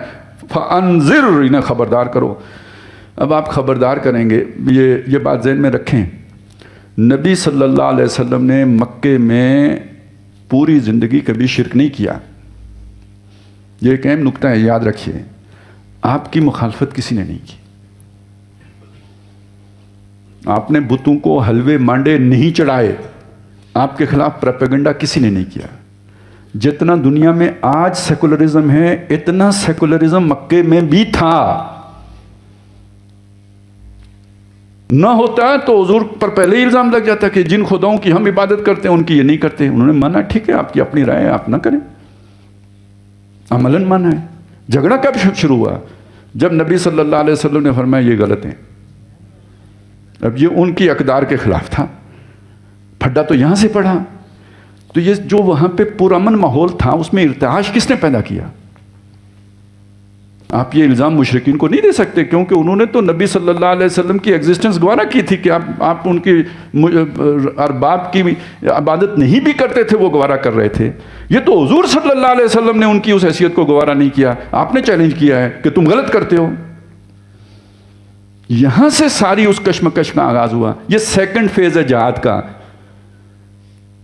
[SPEAKER 1] فانذر، انہیں خبردار کرو. اب آپ خبردار کریں گے، یہ بات ذہن میں رکھیں. نبی صلی اللہ علیہ وسلم نے مکے میں پوری زندگی کبھی شرک نہیں کیا. یہ ایک اہم نکتہ ہے، یاد رکھیے. آپ کی مخالفت کسی نے نہیں کی. آپ نے بتوں کو حلوے مانڈے نہیں چڑھائے. آپ کے خلاف پروپیگنڈا کسی نے نہیں کیا. جتنا دنیا میں آج سیکولرزم ہے اتنا سیکولرزم مکے میں بھی تھا. نہ ہوتا تو حضور پر پہلے ہی الزام لگ جاتا کہ جن خداؤں کی ہم عبادت کرتے ہیں ان کی یہ نہیں کرتے. انہوں نے مانا ٹھیک ہے، آپ کی اپنی رائے ہے، آپ نہ کریں. عملاً مانا ہے. جھگڑا کب شروع ہوا؟ جب نبی صلی اللہ علیہ وسلم نے فرمایا یہ غلط ہے. اب یہ ان کی اقدار کے خلاف تھا. پھڈا تو یہاں سے پڑا. تو یہ جو وہاں پہ پرامن ماحول تھا اس میں ارتعاش کس نے پیدا کیا؟ آپ یہ الزام مشرکین کو نہیں دے سکتے، کیونکہ انہوں نے تو نبی صلی اللہ علیہ وسلم کی ایگزسٹنس گوارا کی تھی کہ آپ ان کی ارباب کی عبادت نہیں بھی کرتے تھے، وہ گوارا کر رہے تھے. یہ تو حضور صلی اللہ علیہ وسلم نے ان کی اس حیثیت کو گوارا نہیں کیا. آپ نے چیلنج کیا ہے کہ تم غلط کرتے ہو. یہاں سے ساری اس کشمکش کا آغاز ہوا. یہ سیکنڈ فیز ہے جہاد کا،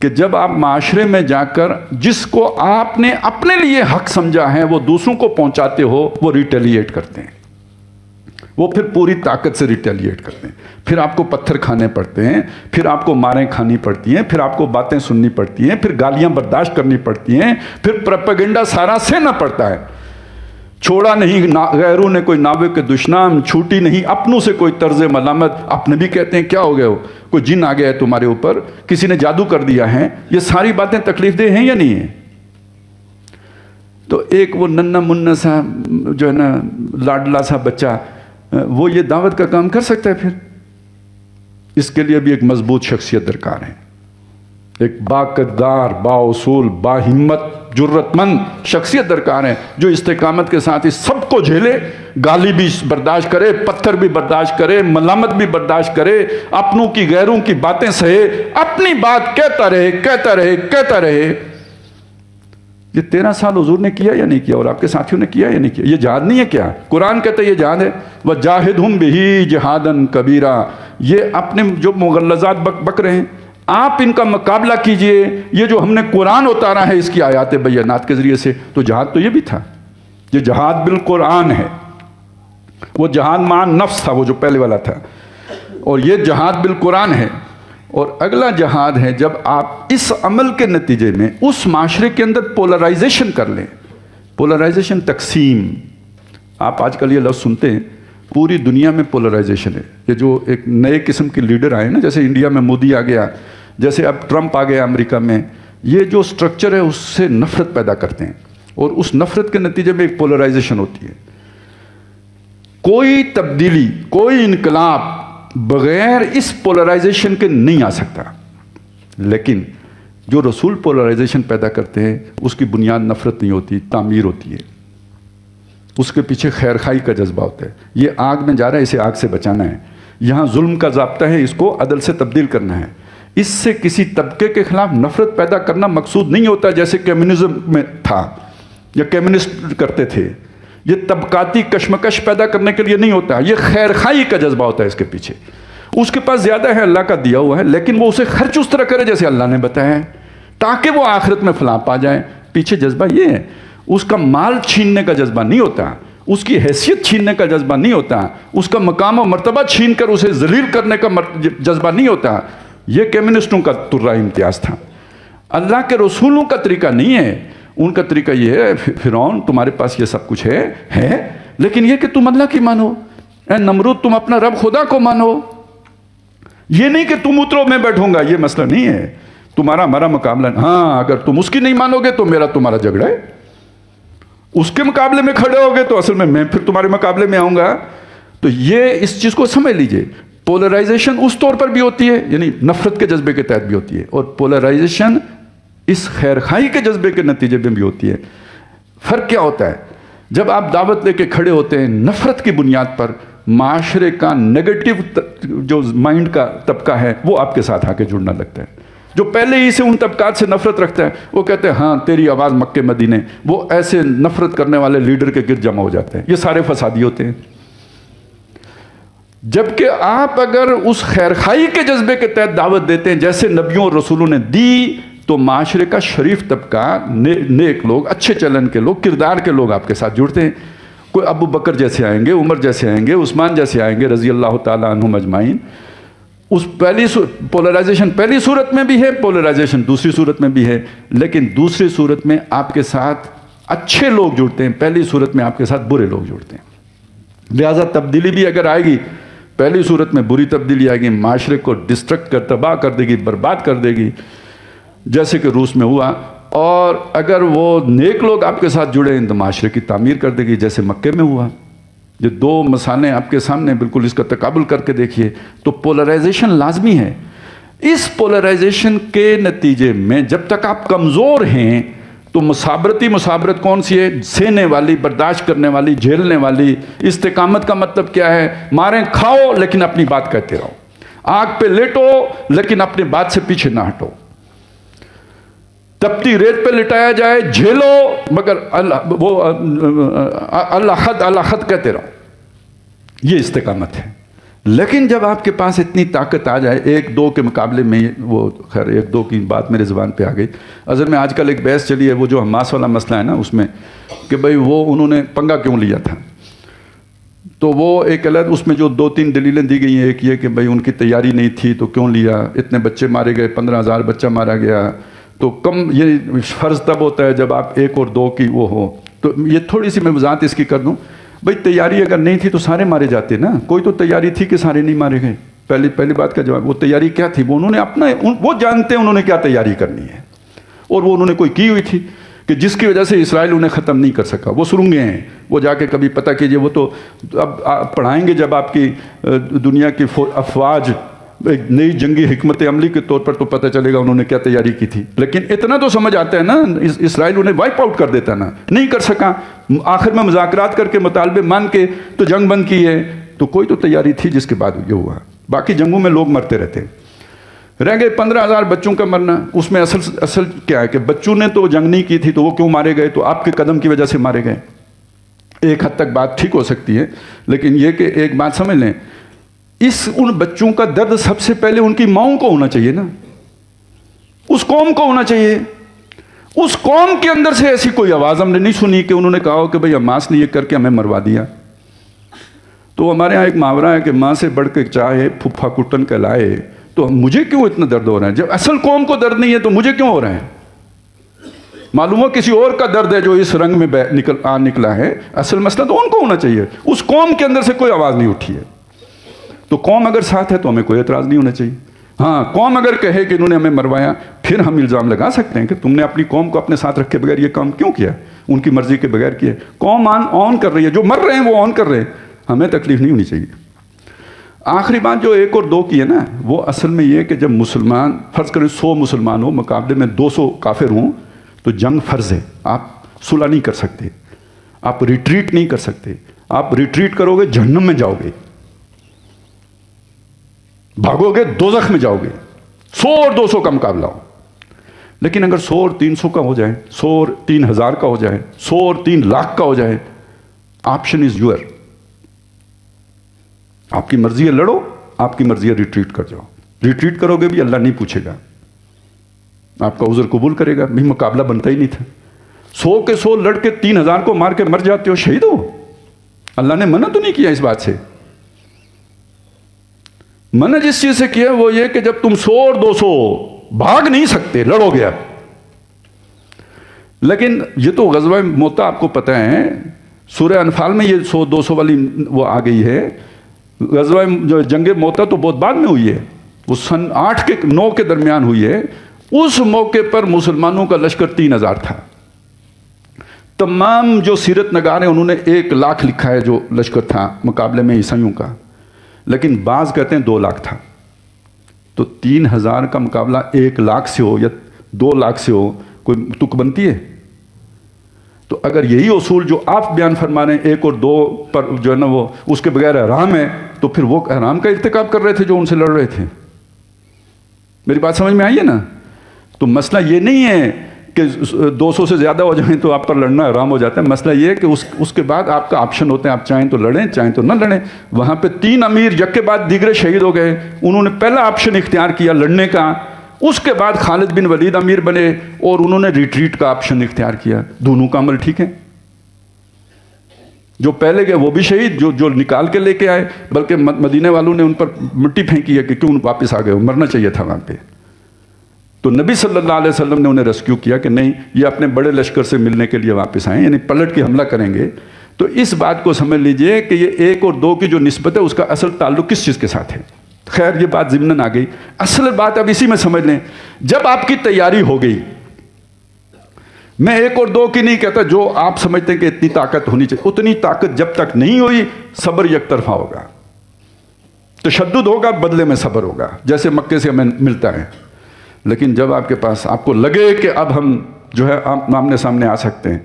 [SPEAKER 1] کہ جب آپ معاشرے میں جا کر جس کو آپ نے اپنے لیے حق سمجھا ہے وہ دوسروں کو پہنچاتے ہو، وہ ریٹیلیٹ کرتے ہیں. وہ پھر پوری طاقت سے ریٹیلیٹ کرتے ہیں. پھر آپ کو پتھر کھانے پڑتے ہیں، پھر آپ کو ماریں کھانی پڑتی ہیں، پھر آپ کو باتیں سننی پڑتی ہیں، پھر گالیاں برداشت کرنی پڑتی ہیں، پھر پروپیگنڈا سارا سہنا پڑتا ہے. چھوڑا نہیں غیروں نے کوئی ناوے کے دشنام، چھوٹی نہیں اپنوں سے کوئی طرز ملامت. اپنے بھی کہتے ہیں کیا ہو گئے ہو، کوئی جن آ گیا ہے تمہارے اوپر، کسی نے جادو کر دیا ہے. یہ ساری باتیں تکلیف دہ ہیں یا نہیں ہیں؟ تو ایک وہ ننھا منہ سا جو ہے نا لاڈلا سا بچہ، وہ یہ دعوت کا کام کر سکتا ہے؟ پھر اس کے لیے بھی ایک مضبوط شخصیت درکار ہے. ایک باقدار، با اصول، با ہمت، جرت مند شخصیت درکار ہے جو استقامت کے ساتھ اس سب کو جھیلے. گالی بھی برداشت کرے، پتھر بھی برداشت کرے، ملامت بھی برداشت کرے، اپنوں کی غیروں کی باتیں سہے، اپنی بات کہتا رہے کہتا رہے کہتا رہے. یہ 13 سال حضور نے کیا یا نہیں کیا، اور آپ کے ساتھیوں نے کیا یا نہیں کیا؟ یہ جہاد نہیں ہے کیا؟ قرآن کہتا ہے یہ جہاد ہے. وَجَاهِدْهُمْ بِهِ جِهَادًا كَبِيرًا. یہ اپنے جو مغلظات بک رہے ہیں، آپ ان کا مقابلہ کیجئے. یہ جو ہم نے قرآن اتارا ہے اس کی آیات بینات کے ذریعے سے، تو جہاد تو یہ بھی تھا. یہ جہاد بالقرآن ہے. وہ جہاد مع نفس تھا، وہ جو پہلے والا تھا، اور یہ جہاد بالقرآن ہے۔ اور اگلا جہاد ہے جب آپ اس عمل کے نتیجے میں اس معاشرے کے اندر پولرائزیشن کر لیں۔ پولرائزیشن، تقسیم، آپ آج کل یہ لفظ سنتے ہیں، پوری دنیا میں پولرائزیشن ہے۔ یہ جو ایک نئے قسم کے لیڈر آئے نا، جیسے انڈیا میں مودی آ گیا، جیسے اب ٹرمپ آ گیا امریکہ میں، یہ جو سٹرکچر ہے اس سے نفرت پیدا کرتے ہیں، اور اس نفرت کے نتیجے میں ایک پولرائزیشن ہوتی ہے۔ کوئی تبدیلی، کوئی انقلاب بغیر اس پولرائزیشن کے نہیں آ سکتا، لیکن جو رسول پولرائزیشن پیدا کرتے ہیں اس کی بنیاد نفرت نہیں ہوتی، تعمیر ہوتی ہے، اس کے پیچھے خیر خواہی کا جذبہ ہوتا ہے۔ یہ آگ میں جا رہا ہے، اسے آگ سے بچانا ہے، یہاں ظلم کا ضابطہ ہے، اس کو عدل سے تبدیل کرنا ہے۔ اس سے کسی طبقے کے خلاف نفرت پیدا کرنا مقصود نہیں ہوتا، جیسے کمیونزم میں تھا یا کمیونسٹ کرتے تھے۔ یہ طبقاتی کشمکش پیدا کرنے کے لیے نہیں ہوتا، یہ خیر خواہی کا جذبہ ہوتا ہے اس کے پیچھے۔ اس کے پاس زیادہ ہے، اللہ کا دیا ہوا ہے، لیکن وہ اسے خرچ اس طرح کرے جیسے اللہ نے بتایا ہے، تاکہ وہ آخرت میں فلاح پا جائے۔ پیچھے جذبہ یہ ہے، اس کا مال چھیننے کا جذبہ نہیں ہوتا، اس کی حیثیت چھیننے کا جذبہ نہیں ہوتا، اس کا مقام و مرتبہ چھین کر اسے ذلیل کرنے کا جذبہ نہیں ہوتا۔ یہ کمیونسٹوں کا ترا امتیاز تھا۔ اللہ کے رسولوں کا طریقہ نہیں ہے، ان کا طریقہ یہ ہے، فرعون تمہارے پاس یہ سب کچھ ہے، لیکن یہ کہ تم اللہ کی مانو، اے نمرود تم اپنا رب خدا کو مانو۔ یہ نہیں کہ تم اترو میں بیٹھوں گا، یہ مسئلہ نہیں ہے، تمہارا ہمارا مقابلہ۔ ہاں، اگر تم اس کی نہیں مانو گے تو میرا تمہارا جھگڑا ہے، اس کے مقابلے میں کھڑے ہوگے تو اصل میں پھر تمہارے مقابلے میں آؤں گا۔ تو یہ اس چیز کو سمجھ لیجئے، پولرائزیشن اس طور پر بھی ہوتی ہے، یعنی نفرت کے جذبے کے تحت بھی ہوتی ہے، اور پولرائزیشن اس خیر خواہی کے جذبے کے نتیجے میں بھی ہوتی ہے۔ فرق کیا ہوتا ہے؟ جب آپ دعوت لے کے کھڑے ہوتے ہیں نفرت کی بنیاد پر، معاشرے کا نیگیٹو جو مائنڈ کا طبقہ ہے وہ آپ کے ساتھ آ کے جڑنا لگتا ہے، جو پہلے ہی سے ان طبقات سے نفرت رکھتا ہے، وہ کہتے ہیں ہاں تیری آواز مکے مدینے، وہ ایسے نفرت کرنے والے لیڈر کے گرد جمع ہو جاتے ہیں، یہ سارے فسادی ہوتے ہیں۔ جبکہ آپ اگر اس خیر خواہی کے جذبے کے تحت دعوت دیتے ہیں جیسے نبیوں اور رسولوں نے دی، تو معاشرے کا شریف طبقہ، نیک لوگ، اچھے چلن کے لوگ، کردار کے لوگ آپ کے ساتھ جڑتے ہیں۔ کوئی ابو بکر جیسے آئیں گے، عمر جیسے آئیں گے، عثمان جیسے آئیں گے رضی اللہ تعالیٰ عنہم اجمعین۔ اس پولرائزیشن پہلی صورت میں بھی ہے، پولرائزیشن دوسری صورت میں بھی ہے، لیکن دوسری صورت میں آپ کے ساتھ اچھے لوگ جڑتے ہیں، پہلی صورت میں آپ کے ساتھ برے لوگ جڑتے ہیں۔ لہذا تبدیلی بھی اگر آئے گی، پہلی صورت میں بری تبدیلی آئے گی، معاشرے کو ڈسٹرکٹ کر تباہ کر دے گی، برباد کر دے گی، جیسے کہ روس میں ہوا۔ اور اگر وہ نیک لوگ آپ کے ساتھ جڑے ہیں تو معاشرے کی تعمیر کر دے گی، جیسے مکے میں ہوا۔ یہ دو مثالیں آپ کے سامنے، بالکل اس کا تقابل کر کے دیکھیے۔ تو پولرائزیشن لازمی ہے۔ اس پولرائزیشن کے نتیجے میں جب تک آپ کمزور ہیں تو مسابرت کون سی ہے؟ سہنے والی، برداشت کرنے والی، جھیلنے والی۔ استقامت کا مطلب کیا ہے؟ ماریں کھاؤ لیکن اپنی بات کہتے رہو، آگ پہ لیٹو لیکن اپنی بات سے پیچھے نہ ہٹو، تپتی ریت پہ لٹایا جائے جھیلو مگر اللہ خد کہتے رہو، یہ استقامت ہے۔ لیکن جب آپ کے پاس اتنی طاقت آ جائے، ایک دو کے مقابلے میں، وہ خیر ایک دو کی بات میرے زبان پہ آ گئی، اصل میں آج کل ایک بحث چلی ہے، وہ جو حماس والا مسئلہ ہے نا، اس میں کہ بھئی وہ انہوں نے پنگا کیوں لیا تھا، تو وہ ایک الگ اس میں جو 2-3 دلیلیں دی گئی ہیں۔ ایک یہ کہ بھئی ان کی تیاری نہیں تھی تو کیوں لیا، اتنے بچے مارے گئے، 15,000 بچہ مارا گیا، تو کم یہ فرض تب ہوتا ہے جب آپ 1 اور 2 کی وہ ہو۔ تو یہ تھوڑی سی میں وضاحت اس کی کر دوں، بھئی تیاری اگر نہیں تھی تو سارے مارے جاتے نا، کوئی تو تیاری تھی کہ سارے نہیں مارے گئے۔ پہلی بات کا جواب، وہ تیاری کیا تھی؟ وہ انہوں نے اپنا، وہ جانتے ہیں انہوں نے کیا تیاری کرنی ہے، اور وہ انہوں نے کوئی کی ہوئی تھی کہ جس کی وجہ سے اسرائیل انہیں ختم نہیں کر سکا۔ وہ سرنگیں ہیں، وہ جا کے کبھی پتہ کیجئے، وہ تو اب پڑھائیں گے جب آپ کی دنیا کی افواج ایک نئی جنگی حکمت عملی کے طور پر، تو پتہ چلے گا انہوں نے کیا تیاری کی تھی۔ لیکن اتنا تو سمجھ آتا ہے نا، اسرائیل انہیں وائپ آؤٹ کر دیتا نا، نہیں کر سکا، آخر میں مذاکرات کر کے مطالبے مان کے تو جنگ بند کی ہے، تو کوئی تو تیاری تھی جس کے بعد یہ ہوا۔ باقی جنگوں میں لوگ مرتے رہتے ہیں، رہ گئے 15,000 بچوں کا مرنا۔ اس میں اصل کیا ہے کہ بچوں نے تو جنگ نہیں کی تھی تو وہ کیوں مارے گئے؟ تو آپ کے قدم کی وجہ سے مارے گئے۔ ایک حد تک بات ٹھیک ہو سکتی ہے، لیکن یہ کہ ایک بات سمجھ لیں، ان بچوں کا درد سب سے پہلے ان کی ماؤں کو ہونا چاہیے نا، اس قوم کو ہونا چاہیے۔ اس قوم کے اندر سے ایسی کوئی آواز ہم نے نہیں سنی کہ انہوں نے کہا ہو کہ بھئی حماس نے یہ کر کے ہمیں مروا دیا۔ تو ہمارے یہاں ایک محاورہ ہے کہ ماں سے بڑھ کے چاہے پھپھا کٹن کہلائے، تو مجھے کیوں اتنا درد ہو رہا ہے؟ جب اصل قوم کو درد نہیں ہے تو مجھے کیوں ہو رہا ہے؟ معلوم ہو کسی اور کا درد ہے جو اس رنگ میں نکلا ہے، اصل مسئلہ تو ان کو ہونا چاہیے، اس قوم کے اندر سے کوئی آواز نہیں اٹھی ہے۔ تو قوم اگر ساتھ ہے تو ہمیں کوئی اعتراض نہیں ہونا چاہیے۔ ہاں، قوم اگر کہے کہ انہوں نے ہمیں مروایا، پھر ہم الزام لگا سکتے ہیں کہ تم نے اپنی قوم کو اپنے ساتھ رکھے بغیر یہ کام کیوں کیا، ان کی مرضی کے بغیر کیا۔ قوم آن کر رہی ہے، جو مر رہے ہیں وہ آن کر رہے ہیں، ہمیں تکلیف نہیں ہونی چاہیے۔ آخری بات جو 1 اور 2 کی ہے نا، وہ اصل میں یہ کہ جب مسلمان فرض کریں 100 مسلمان ہو مقابلے میں 200 کافر ہوں تو جنگ فرض ہے، آپ صلح نہیں کر سکتے، آپ ریٹریٹ نہیں کر سکتے۔ آپ ریٹریٹ کرو گے جہنم میں جاؤ گے، بھاگو گے دوزخ میں جاؤ گے۔ 100 اور 200 کا مقابلہ ہو، لیکن اگر 100 اور 300 کا ہو جائے، 100 اور 3000 کا ہو جائے، 100 اور 3 لاکھ کا ہو جائے، آپشن از یور۔ آپ کی مرضی ہے لڑو، آپ کی مرضی ہے ریٹریٹ کر جاؤ۔ ریٹریٹ کرو گے بھی اللہ نہیں پوچھے گا، آپ کا عذر قبول کرے گا، بھی مقابلہ بنتا ہی نہیں تھا۔ 100 کے 100 لڑ کے 3000 کو مار کے مر جاتے ہو، شہید ہو۔ اللہ نے منع تو نہیں کیا اس بات سے۔ منع جس چیز سے کیا وہ یہ کہ جب تم 100 اور 200 بھاگ نہیں سکتے، لڑو گے۔ لیکن یہ تو غزوہ موتا آپ کو پتہ ہے، سورہ انفال میں یہ 100-200 والی وہ آ گئی ہے۔ غزوہ جو جنگ موتا تو بہت بعد میں ہوئی ہے، وہ سن 8 کے 9 کے درمیان ہوئی ہے۔ اس موقع پر مسلمانوں کا لشکر 3000 تھا۔ تمام جو سیرت نگار ہیں انہوں نے 1 لاکھ لکھا ہے جو لشکر تھا مقابلے میں عیسائیوں کا، لیکن بعض کہتے ہیں 2 لاکھ تھا۔ تو 3000 کا مقابلہ 1 لاکھ سے ہو یا 2 لاکھ سے ہو، کوئی تک بنتی ہے؟ تو اگر یہی اصول جو آپ بیان فرما رہے ہیں 1 اور 2 پر جو ہے نا وہ اس کے بغیر حرام ہے، تو پھر وہ حرام کا ارتکاب کر رہے تھے جو ان سے لڑ رہے تھے۔ میری بات سمجھ میں آئی ہے نا؟ تو مسئلہ یہ نہیں ہے کہ 200 سے زیادہ ہو جائیں تو آپ پر لڑنا حرام ہو جاتا ہے۔ مسئلہ یہ ہے کہ اس کے بعد آپ کا آپشن ہوتے ہیں، آپ چاہیں تو لڑیں، چاہیں تو نہ لڑیں۔ وہاں پہ 3 امیر یک کے بعد دیگرے شہید ہو گئے، انہوں نے پہلا آپشن اختیار کیا لڑنے کا، اس کے بعد خالد بن ولید امیر بنے اور انہوں نے ریٹریٹ کا آپشن اختیار کیا۔ دونوں کا عمل ٹھیک ہے۔ جو پہلے گئے وہ بھی شہید، جو نکال کے لے کے آئے، بلکہ مدینے والوں نے ان پر مٹی پھینکی ہے کہ کیوں واپس آ گئے، مرنا چاہیے تھا وہاں پہ۔ تو نبی صلی اللہ علیہ وسلم نے انہیں ریسکیو کیا کہ نہیں، یہ اپنے بڑے لشکر سے ملنے کے لیے واپس آئیں، یعنی پلٹ کے حملہ کریں گے۔ تو اس بات کو سمجھ لیجئے کہ یہ 1 اور 2 کی جو نسبت ہے اس کا اصل تعلق کس چیز کے ساتھ ہے۔ خیر یہ بات ضمناً آ گئی، اصل بات اب اسی میں سمجھ لیں۔ جب آپ کی تیاری ہو گئی، میں 1 اور 2 کی نہیں کہتا، جو آپ سمجھتے ہیں کہ اتنی طاقت ہونی چاہیے، اتنی طاقت جب تک نہیں ہوئی، صبر یک طرفہ ہوگا، تشدد ہوگا، بدلے میں صبر ہوگا، جیسے مکے سے ہمیں ملتا ہے۔ لیکن جب آپ کے پاس آپ کو لگے کہ اب ہم جو ہے آمنے سامنے آ سکتے ہیں،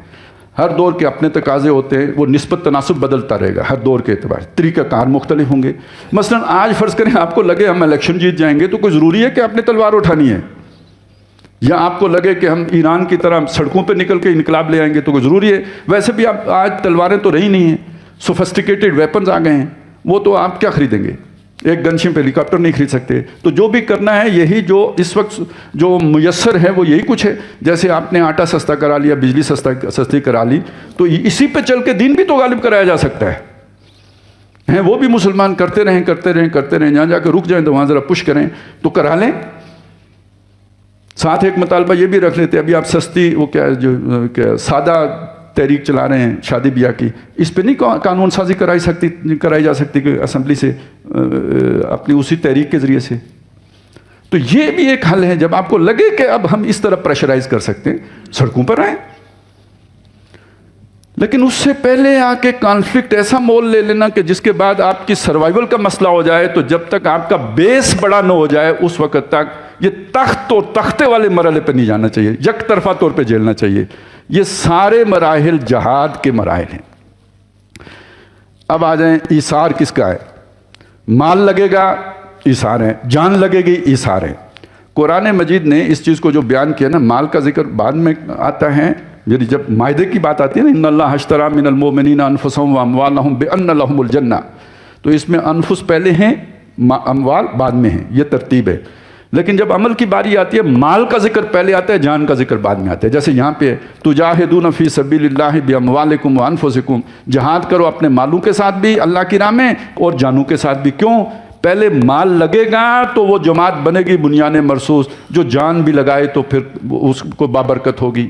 [SPEAKER 1] ہر دور کے اپنے تقاضے ہوتے ہیں، وہ نسبت تناسب بدلتا رہے گا ہر دور کے اعتبار، طریقہ کار مختلف ہوں گے۔ مثلا آج فرض کریں آپ کو لگے ہم الیکشن جیت جائیں گے، تو کوئی ضروری ہے کہ آپ نے تلوار اٹھانی ہے؟ یا آپ کو لگے کہ ہم ایران کی طرح سڑکوں پہ نکل کے انقلاب لے آئیں گے تو کوئی ضروری ہے؟ ویسے بھی آپ آج تلواریں تو رہی نہیں ہیں، سوفسٹیکیٹڈ ویپنز آ گئے ہیں، وہ تو آپ کیا خریدیں گے؟ ایک گن شپ ہیلی کاپٹر نہیں خرید سکتے۔ تو جو بھی کرنا ہے یہی جو اس وقت جو میسر ہے وہ یہی کچھ ہے۔ جیسے آپ نے آٹا سستا کرا لیا، بجلی سستی کرا لی، تو اسی پہ چل کے دین بھی تو غالب کرایا جا سکتا ہے۔ وہ بھی مسلمان کرتے رہیں، جہاں جا کے رک جائیں تو وہاں ذرا پش کریں تو کرا لیں۔ ساتھ ایک مطالبہ یہ بھی رکھ لیتے، ابھی آپ سستی وہ کیا جو سادہ تحریک چلا رہے ہیں شادی بیاہ کی، اس پہ نہیں قانون سازی کرائی جا سکتی کہ اسمبلی سے اپنی اسی تحریک کے ذریعے سے؟ تو یہ بھی ایک حل ہے۔ جب آپ کو لگے کہ اب ہم اس طرح پریشرائز کر سکتے ہیں، سڑکوں پر آئیں۔ لیکن اس سے پہلے آ کے کانفلکٹ ایسا مول لے لینا کہ جس کے بعد آپ کی سروائیول کا مسئلہ ہو جائے، تو جب تک آپ کا بیس بڑا نہ ہو جائے اس وقت تک یہ تخت اور تختے والے مرحلے پہ نہیں جانا چاہیے، یک طرفہ طور پہ جھیلنا چاہیے۔ یہ سارے مراحل جہاد کے مراحل ہیں۔ اب آ جائیں، ایثار کس کا ہے؟ مال لگے گا ایثار ہے، جان لگے گی ایثار ہے۔ قرآن مجید نے اس چیز کو جو بیان کیا نا، مال کا ذکر بعد میں آتا ہے، یعنی جب معاہدے کی بات آتی ہے نا، ان اللہ اشتری من المؤمنین انفسهم واموالهم بان لهم الجنہ، تو اس میں انفس پہلے ہیں، اموال بعد میں ہیں، یہ ترتیب ہے۔ لیکن جب عمل کی باری آتی ہے مال کا ذکر پہلے آتا ہے، جان کا ذکر بعد میں آتا ہے. جیسے یہاں پہ تجاہدون فی سبیل اللہ باموالکم وانفسکم، جہاد کرو اپنے مالوں کے ساتھ بھی اللہ کی راہ میں اور جانوں کے ساتھ بھی. کیوں؟ پہلے مال لگے گا تو وہ جماعت بنے گی بنیان مرصوص، جو جان بھی لگائے تو پھر اس کو بابرکت ہوگی.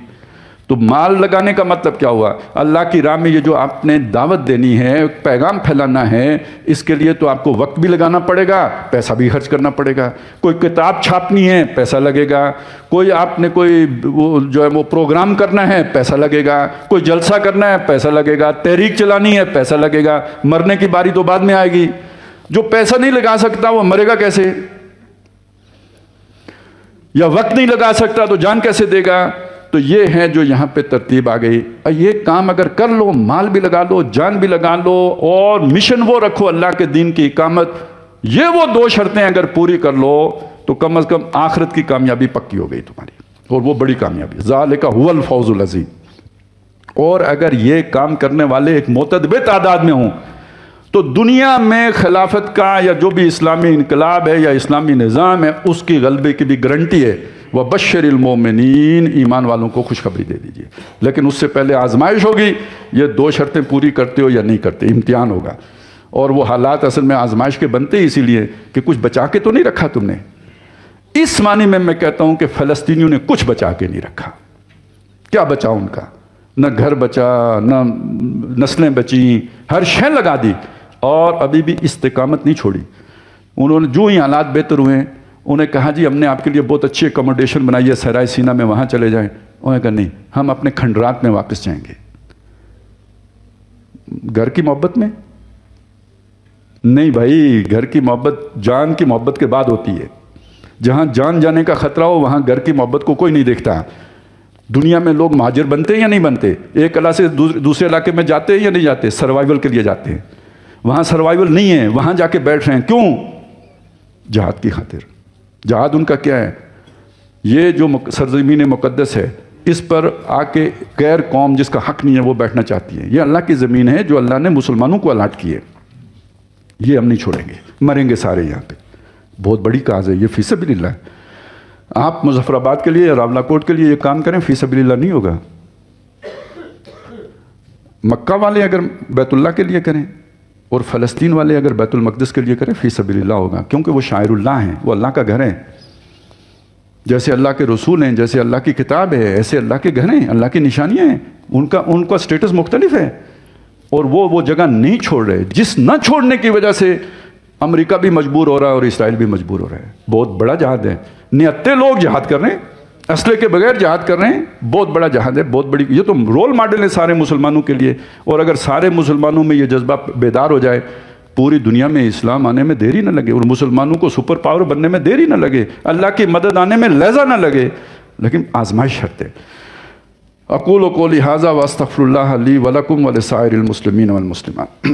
[SPEAKER 1] تو مال لگانے کا مطلب کیا ہوا؟ اللہ کی راہ میں یہ جو آپ نے دعوت دینی ہے، پیغام پھیلانا ہے، اس کے لیے تو آپ کو وقت بھی لگانا پڑے گا، پیسہ بھی خرچ کرنا پڑے گا. کوئی کتاب چھاپنی ہے، پیسہ لگے گا. کوئی آپ نے کوئی جو ہے وہ پروگرام کرنا ہے، پیسہ لگے گا. کوئی جلسہ کرنا ہے، پیسہ لگے گا. تحریک چلانی ہے، پیسہ لگے گا. مرنے کی باری تو بعد میں آئے گی. جو پیسہ نہیں لگا سکتا وہ مرے گا کیسے؟ یا وقت نہیں لگا سکتا تو جان کیسے دے گا؟ تو یہ ہے جو یہاں پہ ترتیب آ گئی. یہ کام اگر کر لو، مال بھی لگا لو، جان بھی لگا لو، اور مشن وہ رکھو اللہ کے دین کی اقامت، یہ وہ 2 شرطیں اگر پوری کر لو تو کم از کم آخرت کی کامیابی پکی ہو گئی تمہاری، اور وہ بڑی کامیابی. ذالک هو الفوز العظیم. اور اگر یہ کام کرنے والے ایک معتدب تعداد میں ہوں تو دنیا میں خلافت کا یا جو بھی اسلامی انقلاب ہے یا اسلامی نظام ہے اس کی غلبے کی بھی گارنٹی ہے. وَبَشِّرِ الْمُؤْمِنِينَ، ایمان والوں کو خوشخبری دے دیجیے. لیکن اس سے پہلے آزمائش ہوگی، یہ 2 شرطیں پوری کرتے ہو یا نہیں کرتے، امتحان ہوگا. اور وہ حالات اصل میں آزمائش کے بنتے ہی اسی لیے کہ کچھ بچا کے تو نہیں رکھا تم نے. اس معنی میں کہتا ہوں کہ فلسطینیوں نے کچھ بچا کے نہیں رکھا. کیا بچا ان کا؟ نہ گھر بچا، نہ نسلیں بچیں، ہر شے لگا دی، اور ابھی بھی استقامت نہیں چھوڑی. انہوں نے جو ہی حالات بہتر ہوئے انہیں کہا جی ہم نے آپ کے لیے بہت اچھی اکوموڈیشن بنائی ہے صحرائے سینا میں، وہاں چلے جائیں. انہوں نے کہا نہیں، ہم اپنے کھنڈرات میں واپس جائیں گے. گھر کی محبت میں نہیں بھائی، گھر کی محبت جان کی محبت کے بعد ہوتی ہے. جہاں جان جانے کا خطرہ ہو وہاں گھر کی محبت کو کوئی نہیں دیکھتا. دنیا میں لوگ مہاجر بنتے ہیں یا نہیں بنتے؟ ایک علاقے سے دوسرے علاقے میں جاتے ہیں یا نہیں جاتے؟ سروائیول کے لیے جاتے ہیں. وہاں سروائیول نہیں ہے، وہاں جا کے بیٹھ رہے ہیں. کیوں؟ جہاد کی خاطر. جہاد ان کا کیا ہے؟ یہ جو سرزمین مقدس ہے اس پر آ کے غیر قوم جس کا حق نہیں ہے وہ بیٹھنا چاہتی ہے. یہ اللہ کی زمین ہے جو اللہ نے مسلمانوں کو الاٹ کی ہے. یہ ہم نہیں چھوڑیں گے، مریں گے سارے یہاں پہ. بہت بڑی کاز ہے یہ، فی سبیل اللہ. آپ مظفر آباد کے لیے، راولہ کوٹ کے لیے یہ کام کریں، فی سبیل اللہ نہیں ہوگا. مکہ والے اگر بیت اللہ کے لیے کریں اور فلسطین والے اگر بیت المقدس کے لیے کریں، فی سبیل اللہ ہوگا. کیونکہ وہ شاعر اللہ ہیں، وہ اللہ کا گھر ہے. جیسے اللہ کے رسول ہیں، جیسے اللہ کی کتاب ہے، ایسے اللہ کے گھر ہیں، اللہ کی نشانیاں ہیں. ان کا سٹیٹس مختلف ہے، اور وہ جگہ نہیں چھوڑ رہے. جس نہ چھوڑنے کی وجہ سے امریکہ بھی مجبور ہو رہا ہے اور اسرائیل بھی مجبور ہو رہا ہے. بہت بڑا جہاد ہے. نہتے لوگ جہاد کر رہے ہیں، اسلحے کے بغیر جہاد کر رہے ہیں. بہت بڑا جہاد ہے، بہت بڑی. یہ تو رول ماڈل ہے سارے مسلمانوں کے لیے. اور اگر سارے مسلمانوں میں یہ جذبہ بیدار ہو جائے، پوری دنیا میں اسلام آنے میں دیری نہ لگے، اور مسلمانوں کو سپر پاور بننے میں دیری نہ لگے، اللہ کی مدد آنے میں لہذا نہ لگے. لیکن آزمائش شرط ہے. اقول قولی ھذا واستغفر اللہ لی ولکم ولسائر المسلمین والمسلمات.